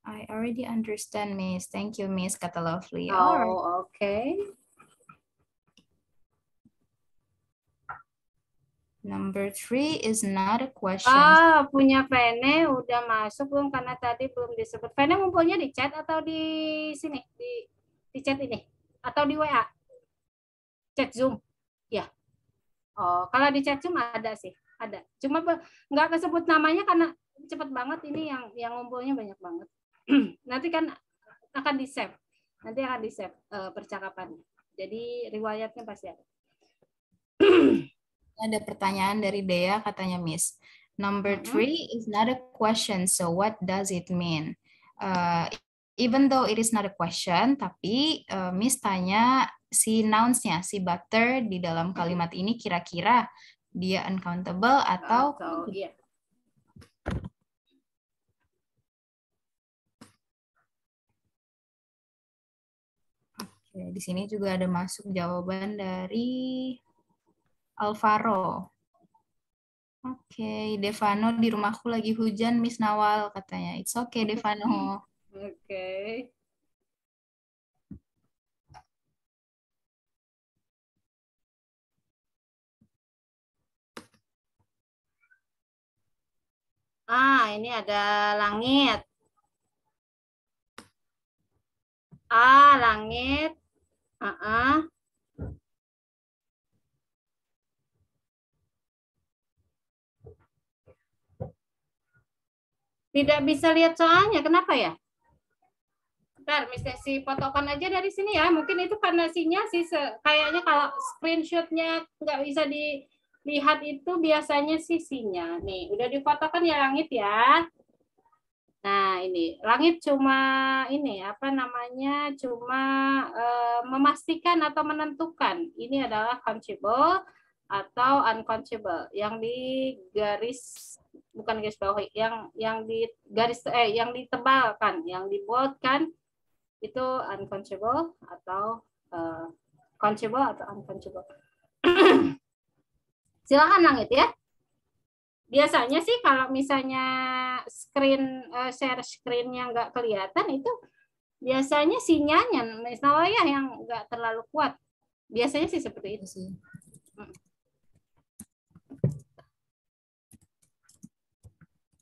I already understand, Miss. Thank you, Miss. Kata Lovely. Oh, okay. Number 3 is not a question. Punya Vene udah masuk belum? Karena tadi belum disebut. Vene ngumpulnya di chat atau di sini? Di chat ini? Atau di WA? Chat Zoom? Ya. Oh, kalau di chat Zoom ada sih. Ada. Cuma nggak kesebut namanya karena cepet banget ini yang ngumpulnya banyak banget. Nanti kan akan di-save. Nanti akan di-save percakapannya. Jadi riwayatnya pasti ada. Ada pertanyaan dari Dea, katanya Miss. Number 3 is not a question, so what does it mean? Even though it is not a question, tapi Miss tanya si nouns-nya, si butter di dalam kalimat ini kira-kira dia uncountable atau iya. Oke, di sini juga ada masuk jawaban dari Alvaro. Oke, Devano, di rumahku lagi hujan, Miss Nawal, katanya. It's okay, Devano. Oke. Ini ada langit. Langit. Tidak bisa lihat soalnya, kenapa ya? Bentar, Miss fotokan aja dari sini ya. Mungkin itu karena sinyal sih, kayaknya kalau screenshotnya nggak bisa dilihat itu biasanya sih sinyal. Nih, udah difotokan ya langit ya. Nah, ini langit cuma ini apa namanya? Cuma memastikan atau menentukan ini adalah countable atau uncountable. Yang di garis bukan garis bawah, yang di garis yang ditebalkan, yang diboldkan itu uncountable atau countable atau uncountable. Silakan langit ya. Biasanya sih kalau misalnya share screen-nya nggak kelihatan itu biasanya sinyalnya misalnya ya yang nggak terlalu kuat. Biasanya sih seperti itu sih.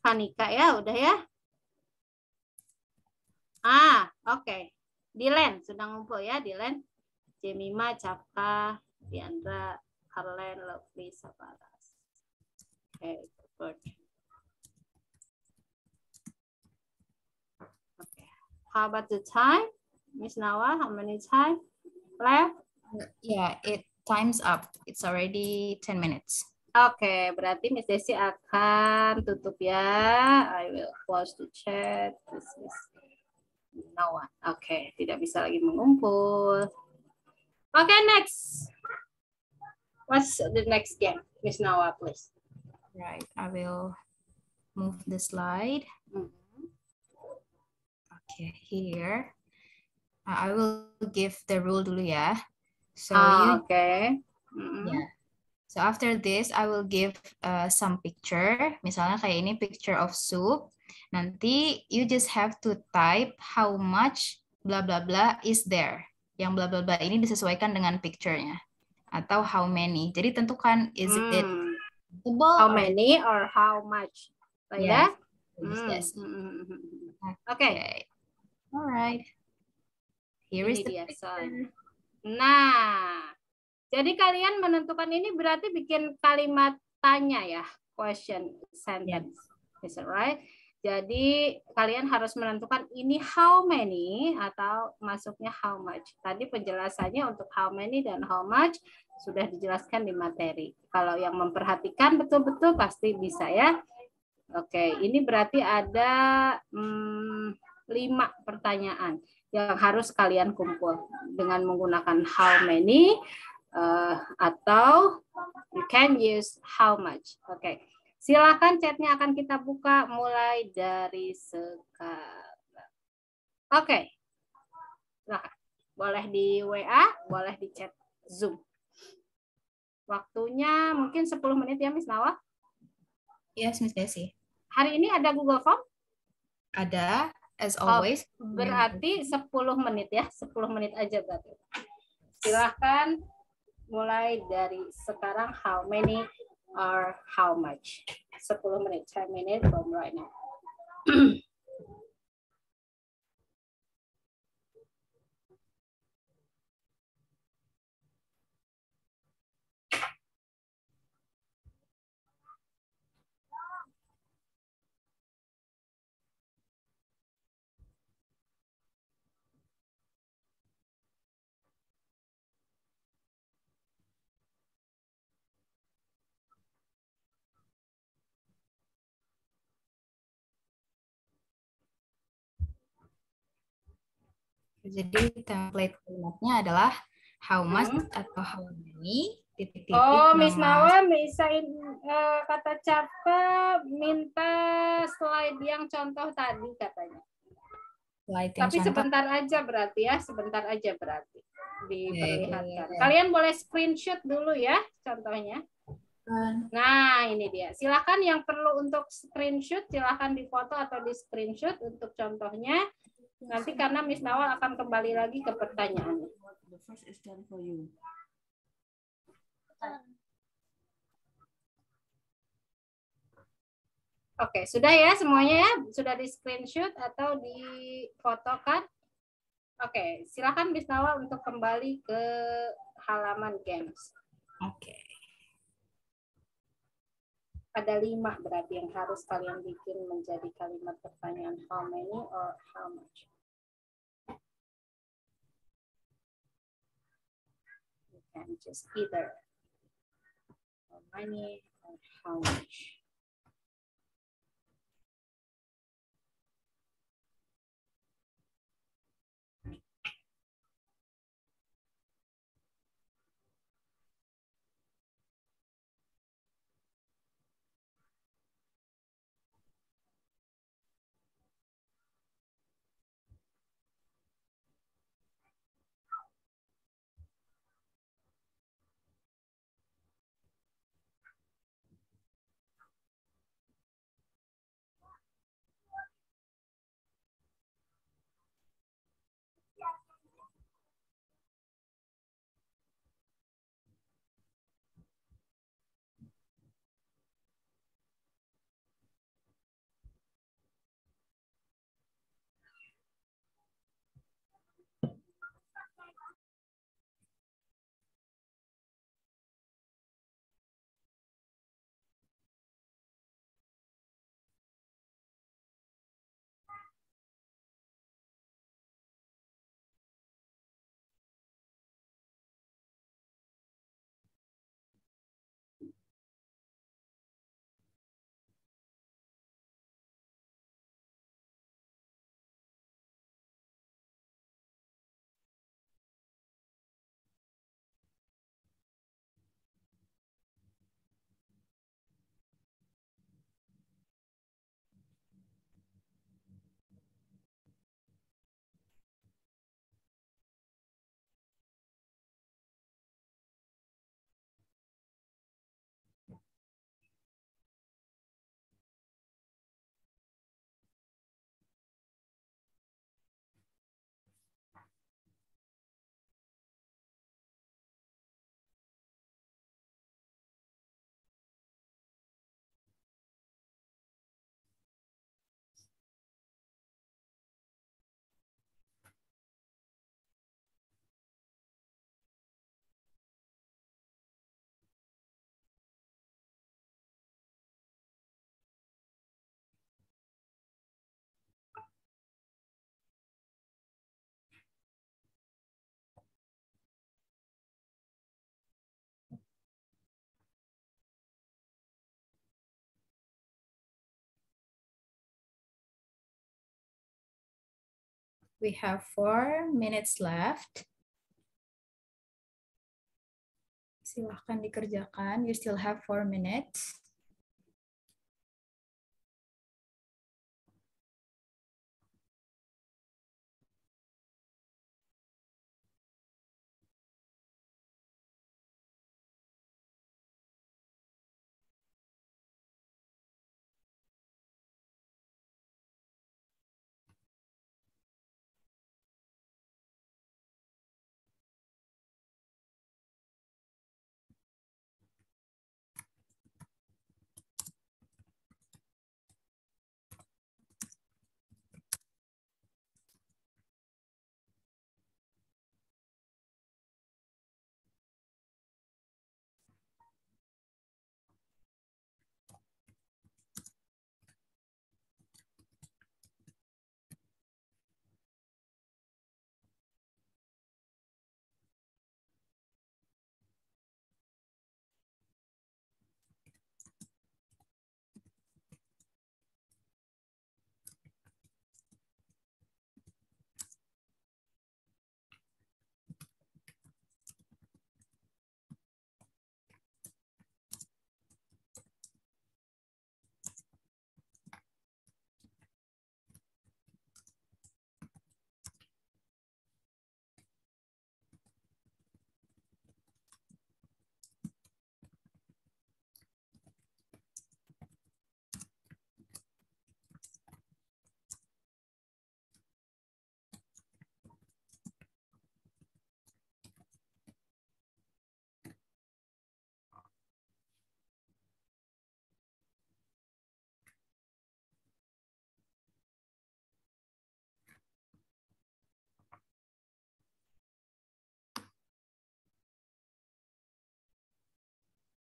Panika ya, udah ya. Oke. Dilen sudah ngumpul ya, Dilen. Jemima, Caka, Diandra, Harlen, Lovely, Sabaras. Oke, good. Okay. How about the time? Miss Nawa, how many time left? Yeah, time's up. It's already 10 minutes. Oke, berarti Miss Desi akan tutup ya. I will close the chat. This is no one. Oke, tidak bisa lagi mengumpul. Oke, next. What's the next game? Miss Nawa, please. Right, I will move the slide. Okay, here. I will give the rule dulu ya. So okay. Yeah. So after this, I will give some picture. Misalnya kayak ini picture of soup. Nanti you just have to type how much blah blah blah is there. Yang bla bla bla ini disesuaikan dengan picture-nya. Atau how many. Jadi tentukan is it how many or how much. Like that? Yes. Okay. Alright. Here is Ini the dia picture. soalnya. Nah, jadi kalian menentukan ini berarti bikin kalimat tanya ya, question sentence. Is it right? Jadi kalian harus menentukan ini how many atau masuknya how much. Tadi penjelasannya untuk how many dan how much sudah dijelaskan di materi. Kalau yang memperhatikan betul-betul pasti bisa ya. Oke, ini berarti ada 5 pertanyaan yang harus kalian kumpul dengan menggunakan how many atau you can use how much. Oke. Silakan chatnya akan kita buka mulai dari sekarang. Oke. Silakan. Boleh di WA, boleh di chat Zoom. Waktunya mungkin 10 menit ya, Miss Nawa? Yes, Miss Desi. Hari ini ada Google Form? Ada, as always. Berarti 10 menit ya, 10 menit aja berarti. Silahkan mulai dari sekarang how many or how much. 10 menit, 10 minutes from right now. Jadi template kalimatnya adalah how much atau how many titik-titik Oh, Miss nama. Nawa bisa kata cakep minta slide yang contoh tadi katanya. Slide yang Tapi contoh. sebentar aja berarti ya, sebentar aja berarti diperlihatkan. Kalian boleh screenshot dulu ya contohnya. Nah, ini dia. Silakan yang perlu untuk screenshot, silakan difoto atau di screenshot untuk contohnya. Nanti karena Miss Nawal akan kembali lagi ke pertanyaannya. Oke, sudah ya semuanya ya? Sudah di screenshot atau difotokan? Oke, silakan Miss Nawal untuk kembali ke halaman games. Oke. Ada 5 berarti yang harus kalian bikin menjadi kalimat pertanyaan how many or how much. You can just either how many or how much. We have 4 minutes left. Silahkan dikerjakan. You still have 4 minutes.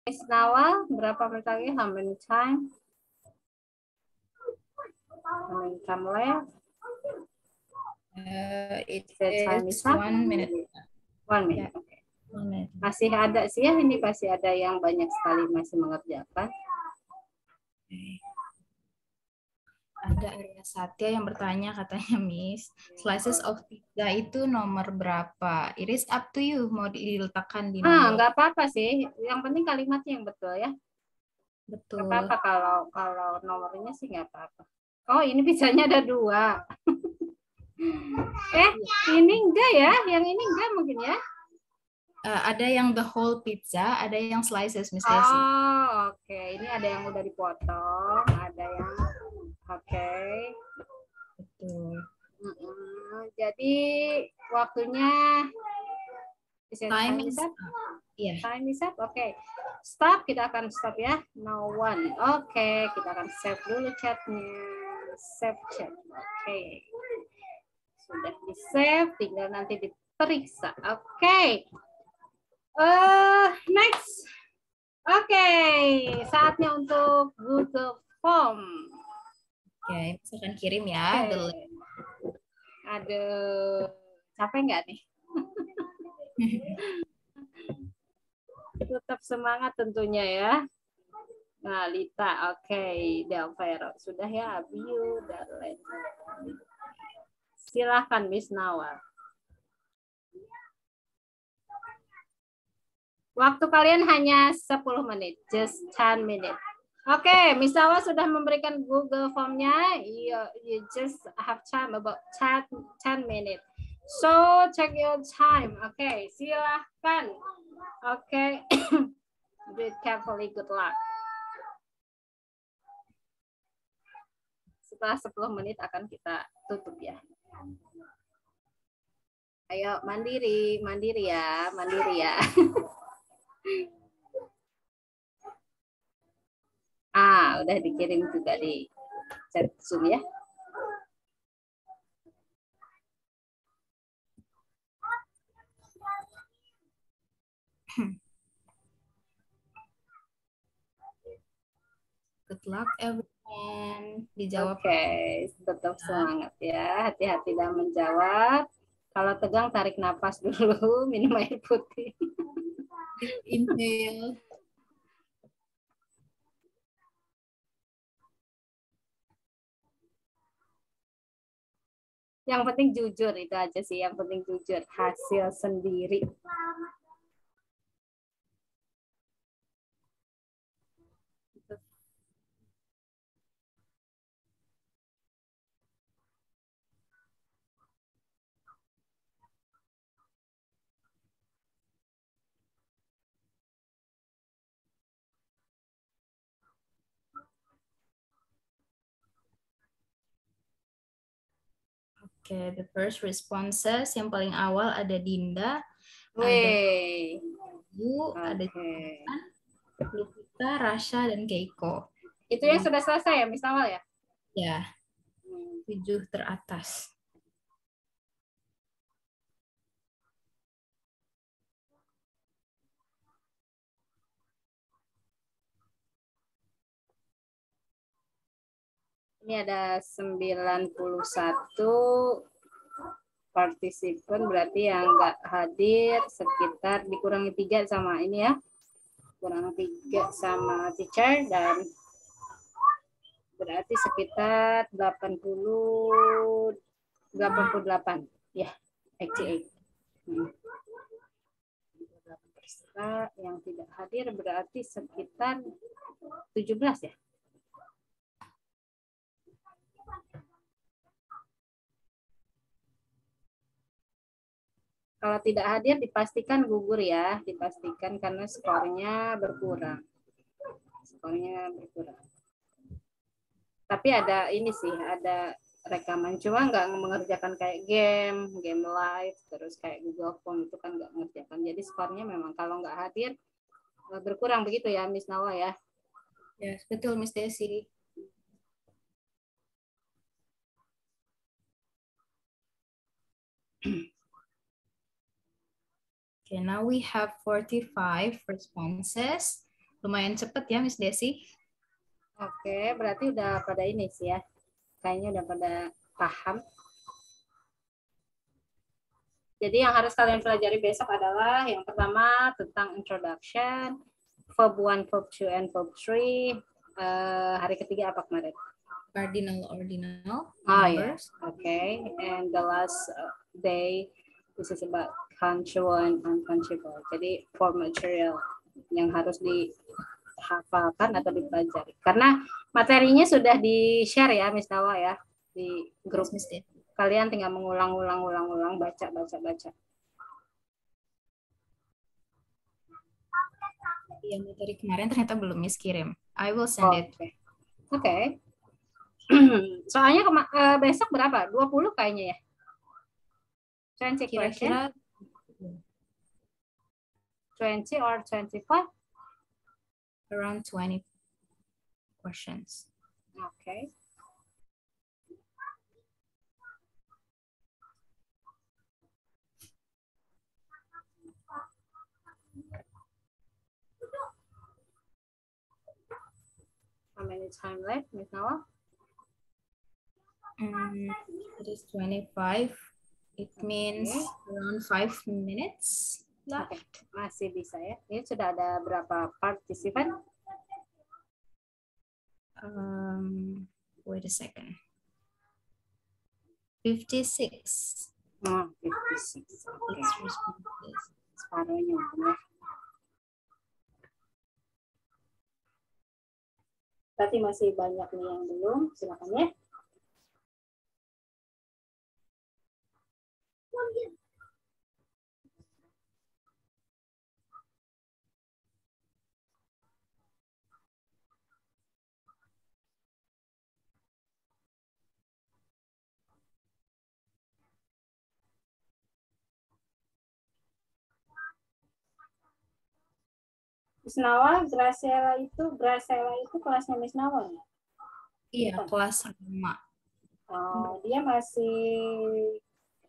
Miss Nawal, berapa menit lagi? How many time? How many time left? It time is is up? 1 minute. 1 minute. Yeah. Okay. 1 minute. Masih ada sih ya, ini pasti ada yang banyak sekali masih mengerjakan. Okay. Ada Arya Satya yang bertanya, katanya Miss, slices of pizza itu nomor berapa? It is up to you, mau diletakkan di nomor. Nggak apa-apa sih, yang penting kalimatnya yang betul ya. Betul. Nggak apa-apa kalau nomornya sih nggak apa-apa. Oh, ini pizzanya ada 2. Ini enggak ya, yang ini enggak mungkin ya. Ada yang the whole pizza, ada yang slices, Miss Desi. Oh, oke. Ini ada yang udah dipotong, ada yang Betul. Jadi waktunya Time is up. Yeah. Time is up. Oke. Stop, kita akan stop ya. No one. Oke, kita akan save dulu chatnya. Save chat. Oke. Sudah di-save, tinggal nanti diperiksa. Oke. Next. Oke, saatnya untuk Google Form. Oke, silakan kirim ya. Aduh, capek nggak nih? Tetap semangat tentunya ya. Nah, Lita, oke. Del Vero, sudah ya, Abiu, dan lain. Silahkan, Miss Nawal. Waktu kalian hanya 10 menit, just 10 minutes. Oke, Miss Nawal sudah memberikan Google Form-nya. You just have time about 10 minutes. So, check your time. Oke, silahkan. Oke, do it carefully. Good luck. Setelah 10 menit akan kita tutup ya. Ayo, mandiri ya, mandiri ya. Udah dikirim juga di chat Zoom ya. Good luck everyone. Dijawab. Oke, tetap semangat ya. Hati-hati dalam menjawab. Kalau tegang tarik napas dulu, minum air putih. Inhale. Yang penting jujur, itu aja sih. Yang penting jujur, hasil sendiri. Oke, the first responses yang paling awal ada Dinda, ada Bu, ada Johan, Lupita, Rasha, dan Keiko. Itu yang sudah selesai ya, Miss Nawal ya? Ya, 7 teratas. Ini ada 91 partisipan, berarti yang nggak hadir sekitar dikurangi 3 sama ini ya. Kurang 3 sama teacher, dan berarti sekitar 88 ya, 88. Peserta yang tidak hadir berarti sekitar 17 ya. Kalau tidak hadir dipastikan gugur ya, dipastikan karena skornya berkurang. Skornya berkurang. Tapi ada ini sih, ada rekaman, cuma nggak mengerjakan kayak game live, terus kayak Google Form itu kan nggak mengerjakan. Jadi skornya memang kalau nggak hadir berkurang begitu ya, Miss Nawa ya? Ya, betul Miss Desi. Okay, now we have 45 responses. Lumayan cepat ya, Miss Desi. Oke, berarti udah pada ini sih ya. Kayaknya udah pada paham. Jadi yang harus kalian pelajari besok adalah yang pertama tentang introduction, verb 1, verb 2, and verb 3. Hari ketiga apa kemarin? Cardinal, ordinal. Oh ya, okay. And the last day, this is about punctual and unpunctual. Jadi form material yang harus dihafalkan atau dipelajari. Karena materinya sudah di-share ya, Miss Nawa ya, di grup. Miss Desi. Kalian tinggal mengulang, baca. Yang materi kemarin ternyata belum Miss kirim. I will send it. Oke. Soalnya besok berapa? 20 kayaknya ya? 20 Kira-kira 20 or 25? Around 20 questions. Okay. How many time left, Miss Nawa? It is 25. It means around 5 minutes left. Okay. Masih bisa ya. Ini sudah ada berapa partisipan? Wait a second. 56. Oh, 56. Okay. Separuhnya ya. Berarti masih banyak nih yang belum. Silakan ya. Miss Nawa, Graciela itu kelasnya Miss Nawa ya? Iya, kelas 5. Oh, dia masih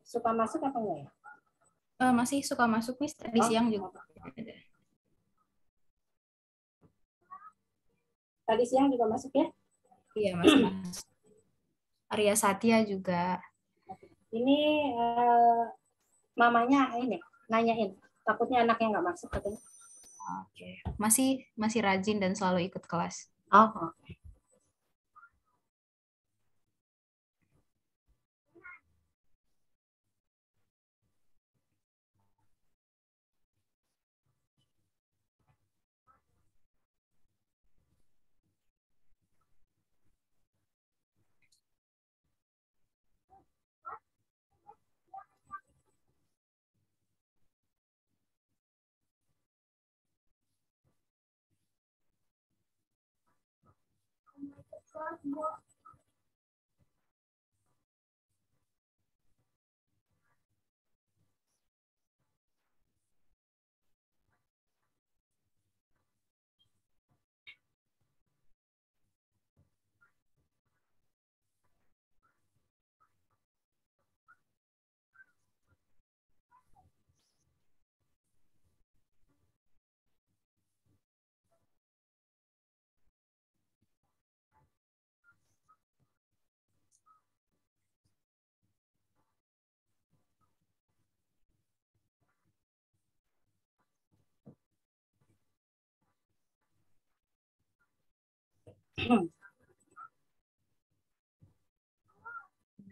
suka masuk apa enggak ya? Masih suka masuk, Miss. Tadi siang juga. Tadi siang juga masuk ya? Iya, masih masuk. Arya Satya juga. Ini mamanya ini nanyain, takutnya anaknya nggak masuk katanya. Oke, masih rajin dan selalu ikut kelas. Oh, oke.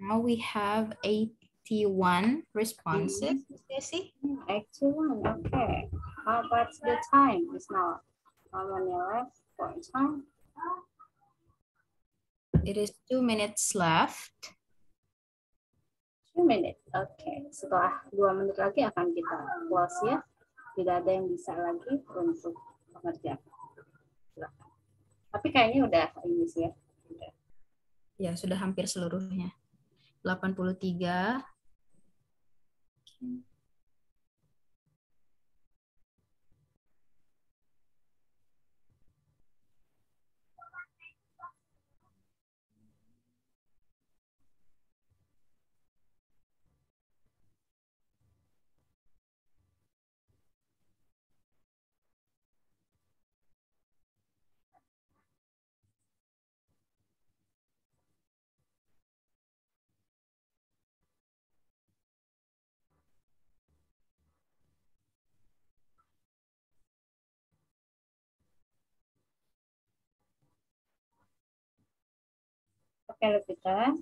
Now we have 81 responses, Miss Desi. 81, okay. How about the time, Miss Noah? How many left for time? It is 2 minutes left. 2 minutes, okay. Setelah 2 menit lagi akan kita close ya. Tidak ada yang bisa lagi untuk pengerjaan. Silakan. Tapi kayaknya udah ini sih ya. Udah. Ya, sudah hampir seluruhnya. 83. Oke, Lupita.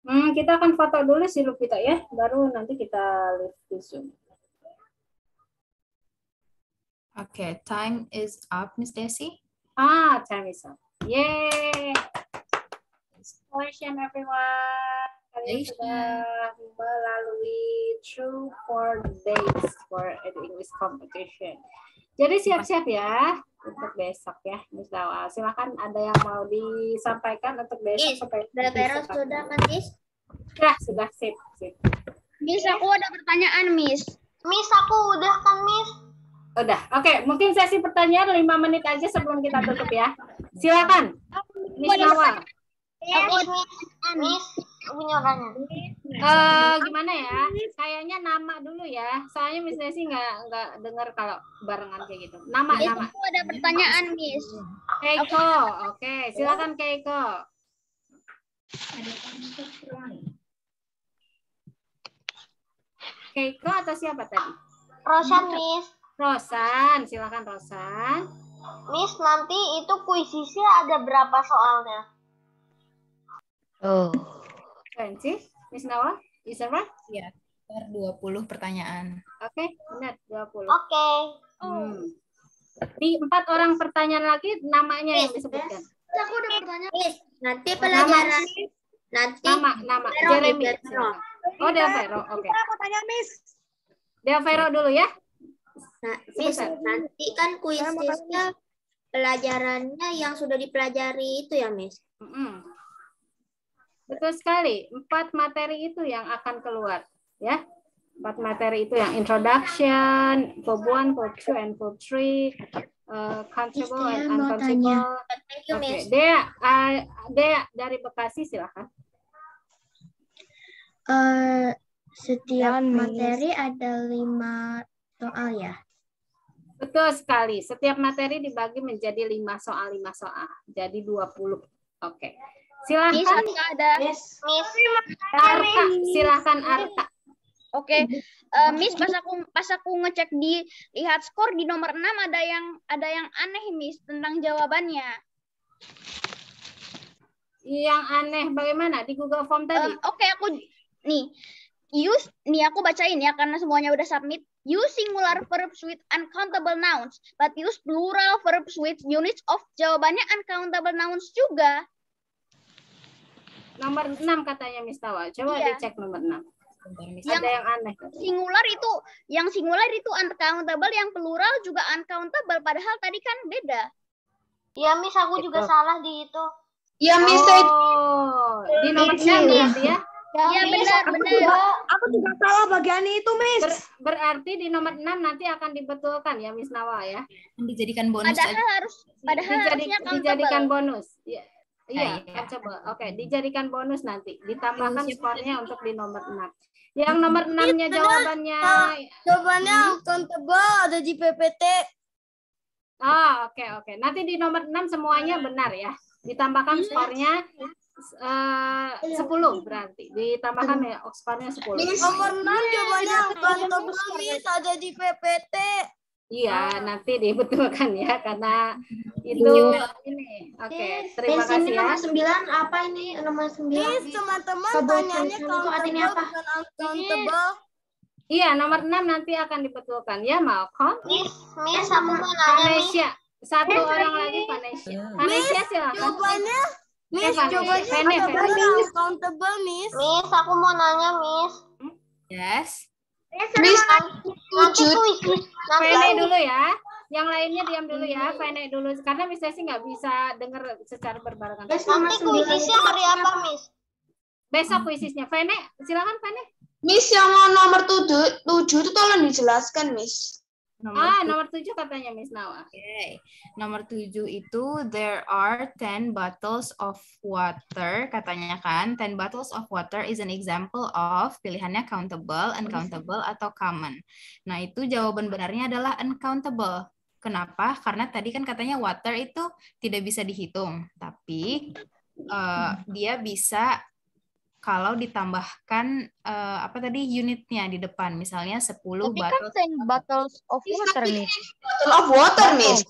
Kita akan foto dulu sih Lupita ya, baru nanti kita live di Zoom. Okay, time is up, Miss Desi. Time is up. Yay! Congratulations everyone. Kalian sudah melalui through 4 days for English competition. Jadi siap-siap ya untuk besok ya, Miss Dawa. Silakan ada yang mau disampaikan untuk besok supaya sudah kan, Miss? Sudah sip. Miss, aku ada pertanyaan, Miss. Miss, aku udah kan, Miss? Udah. Oke, mungkin sesi pertanyaan 5 menit aja sebelum kita tutup ya. Silakan. Miss Dawa. Miss, punya orangnya. Gimana ya? Kayaknya nama dulu ya. Soalnya Miss Desi nggak dengar kalau barengan kayak gitu. Nama. Aku ada pertanyaan, Miss. Keiko. Oke, silakan Keiko. Keiko atau siapa tadi? Rosan, Miss. Rosan, silakan Rosan. Miss, nanti itu kuisisnya ada berapa soalnya? 20. Miss Nawa, is that right? Ya, 20 pertanyaan. Oke, benar 20. Oke. Di 4 orang pertanyaan lagi namanya yang disebutkan. Aku udah pertanyaan. Miss, nanti pelajaran nama Jeremy. Oh, Del Vero. Oke. Aku tanya, Miss. Del Vero dulu ya. Nah, Miss, nanti kan kuisisnya pelajarannya yang sudah dipelajari itu ya, Miss? Betul sekali. 4 materi itu yang akan keluar, ya. 4 materi itu yang introduction, verb 1, verb 2, and verb 3, countable and uncountable. Oke, Dea dari Bekasi silahkan. Setiap materi ada 5 soal ya? Betul sekali. Setiap materi dibagi menjadi 5 soal. Jadi 20. Oke. Silahkan. Miss. Arka, silahkan Arka. Oke. Miss, pas aku ngecek lihat skor di nomor 6 ada yang aneh, Miss, tentang jawabannya. Yang aneh bagaimana di Google Form tadi? Oke, aku bacain ya karena semuanya udah submit. Use singular verbs with uncountable nouns, but use plural verbs with units of. Jawabannya uncountable nouns juga. Nomor 6 katanya Miss Tawa. Coba dicek nomor 6. Ada yang aneh. Yang singular itu uncountable, yang plural juga uncountable. Padahal tadi kan beda. Iya, Miss, aku juga salah di itu. Iya, Miss. Oh, di nomor 6 berarti ya? Iya, benar. Aku juga salah bagian itu, Miss. Berarti di nomor 6 nanti akan dibetulkan ya, Miss Nawa ya? Dijadikan bonus dijadikan bonus. Iya. Iya, coba. Oke, dijadikan bonus nanti. Ditambahkan skornya untuk di nomor 6. Yang nomor 6-nya jawabannya. Jawabannya accountable ada di PPT. Oke. Nanti di nomor 6 semuanya benar ya. Ditambahkan skornya 10 berarti. Ditambahkan ya skornya 10. Nomor 6 jawabannya accountable, Miss, ada di PPT. Iya, nanti dibetulkan ya karena itu ini. Oke, terima kasih ya. Nomor 9 apa ini? Nomor 9. Miss, teman-teman tanyanya accountable. Iya, nomor 6 nanti akan dibetulkan ya, Malcolm. Miss, aku mau nanya, Miss. Vanesia. Satu orang lagi, Vanesia. Vanesia silakan. Jawabannya, Miss, jawabannya accountable, Miss. Miss, aku mau nanya, Miss. Yes. Miss, Nanti kuis. Vene dulu ya. Yang lainnya diam dulu ya. Vene dulu. Karena Miss Desi nggak bisa dengar secara berbarengan. Nanti kuisnya hari apa, Miss? Besok kuisisnya. Vene, silakan Vene. Miss yang nomor 7 itu tolong dijelaskan, Miss. Nomor 7 katanya Miss Nawa. Okay. Nomor 7 itu there are 10 bottles of water, katanya kan. 10 bottles of water is an example of pilihannya countable, uncountable, atau common. Nah, itu jawaban benarnya adalah uncountable. Kenapa? Karena tadi kan katanya water itu tidak bisa dihitung. Tapi dia bisa kalau ditambahkan apa tadi unitnya di depan, misalnya 10 bottles. Kan 10 bottles of water, Miss. Bottle of water, Miss.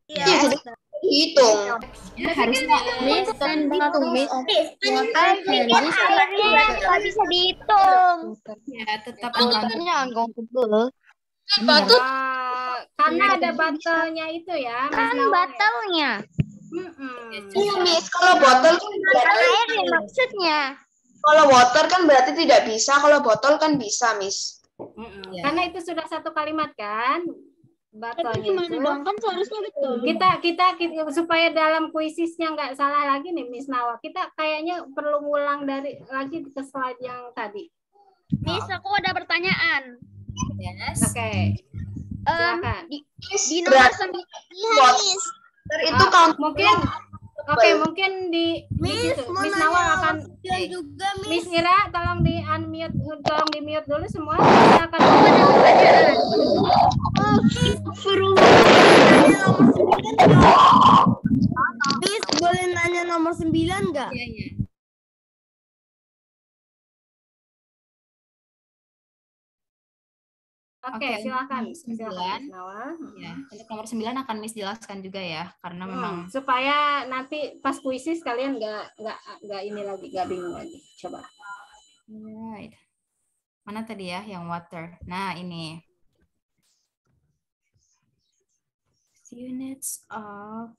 Iya, jadi hitung. Ya, harusnya Miss, kan dihitung, Miss. Nggak bisa dihitung. Ya, tetap uncountable. Karena ada botolnya itu ya. Kan botolnya. Iya, Miss. Kalau botol kan Air ya maksudnya. kalau water kan berarti tidak bisa. Kalau botol kan bisa, Miss. Karena itu sudah satu kalimat kan. Botolnya itu. Kan seharusnya betul. Kita supaya dalam kuisisnya nggak salah lagi nih Miss Nawa. Kita kayaknya perlu ngulang lagi ke slide yang tadi. Miss, aku ada pertanyaan. Yes. Oke. Silakan. Di nomor 9. Miss. Itu mungkin di Miss Nawa akan juga, Miss Ira tolong di mute dulu semua. Kita akan pertanyaan. Miss, boleh nanya nomor 9 nggak? Iya. Oke, silakan. Silakan, Miss Nawa. Ya, untuk nomor 9 akan Miss jelaskan juga ya, karena memang supaya nanti pas kuisis kalian nggak ini lagi, nggak bingung lagi. Coba. Right. Mana tadi ya yang water? Nah, ini. Units of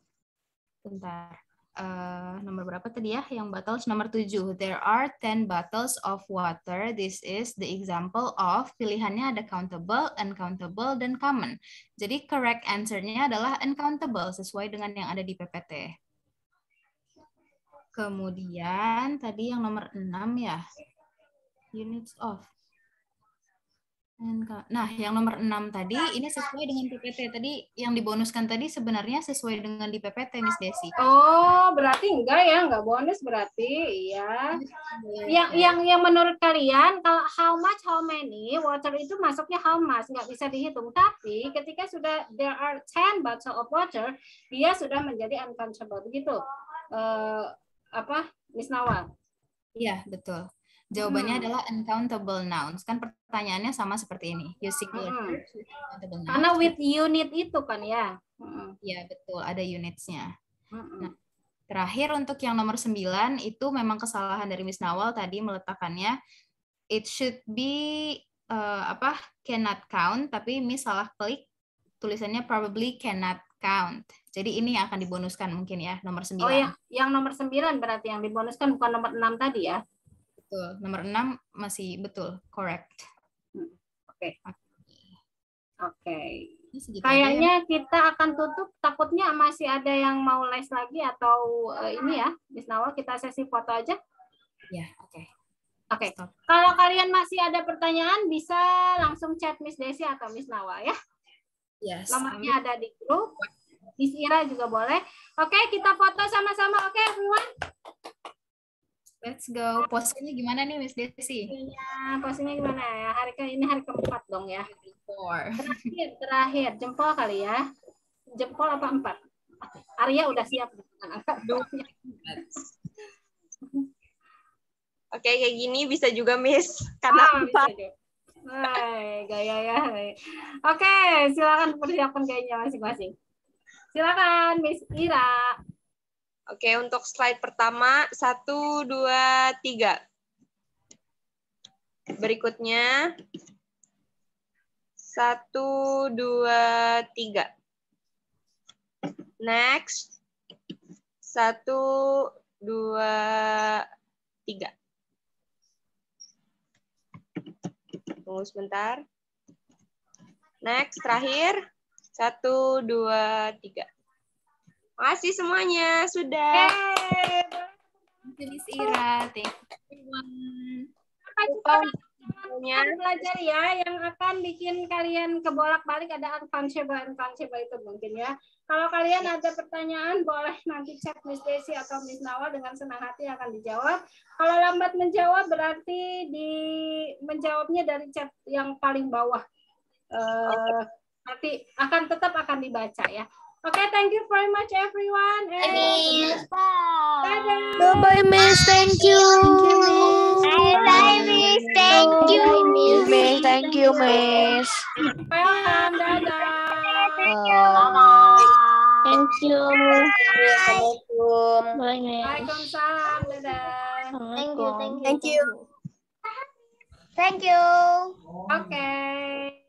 bentar. Nomor berapa tadi ya yang bottles? Nomor 7. There are 10 bottles of water. This is the example of pilihannya ada countable, uncountable, dan common. Jadi correct answer-nya adalah uncountable sesuai dengan yang ada di PPT. Kemudian tadi yang nomor 6 ya. Units of. Nah, yang nomor 6 tadi ini sesuai dengan PPT. Tadi yang dibonuskan tadi sebenarnya sesuai dengan di PPT, Miss Desi. Oh, berarti enggak ya, enggak bonus berarti. Iya. Yang menurut kalian kalau how much, how many, water itu masuknya how much, nggak bisa dihitung. Tapi ketika sudah there are 10 bottles of water, dia sudah menjadi uncountable. Begitu. Miss Nawa? Iya, betul. Jawabannya adalah uncountable nouns. Kan pertanyaannya sama seperti ini. Using uncountable nouns. Karena with unit itu kan ya. Iya, betul. Ada unitsnya. Nah, terakhir untuk yang nomor 9 itu memang kesalahan dari Miss Nawal tadi meletakkannya it should be cannot count, tapi Miss salah klik tulisannya probably cannot count. Jadi ini yang akan dibonuskan mungkin ya, nomor 9. Oh ya, yang nomor 9 berarti yang dibonuskan bukan nomor 6 tadi ya. Betul, nomor 6 masih betul, correct. Oke. Kayaknya kita akan tutup, takutnya masih ada yang mau les lagi atau ini ya, Miss Nawal, kita sesi foto aja. Ya, oke. Oke. Kalau kalian masih ada pertanyaan, bisa langsung chat Miss Desi atau Miss Nawal ya. Yes. Nomornya ada di grup. Miss Ira juga boleh. Oke, kita foto sama-sama. Oke, everyone. Let's go. Posenya gimana nih, Miss Desi? Ya, posenya gimana ya? Ini hari keempat dong ya. Terakhir. Jempol kali ya. Jempol apa 4? Arya udah siap. Oke, kayak gini bisa juga, Miss. Karena bisa juga. Hai, gaya ya. Oke, silakan persiapkan gayanya masing-masing. Silakan, Miss Ira. Oke, untuk slide pertama, 1, 2, 3. Berikutnya, 1, 2, 3. Next, 1, 2, 3. Tunggu sebentar. Next, terakhir, 1, 2, 3. Makasih semuanya, sudah. Miss Ira, thank you. Belajar ya, yang akan bikin kalian kebolak-balik ada uncountable itu mungkin ya. Kalau kalian ada pertanyaan, boleh nanti chat Miss Desi atau Miss Nawal, dengan senang hati akan dijawab. Kalau lambat menjawab, berarti menjawabnya dari chat yang paling bawah. Nanti tetap akan dibaca ya. Okay, thank you very much, everyone. Bye, Miss. Thank you. Bye, Miss. Thank you. Miss. Thank you, Miss. Welcome. Dadah. Thank you. Assalamualaikum. Waalaikumsalam. Dadah. Thank you. Thank you. Okay.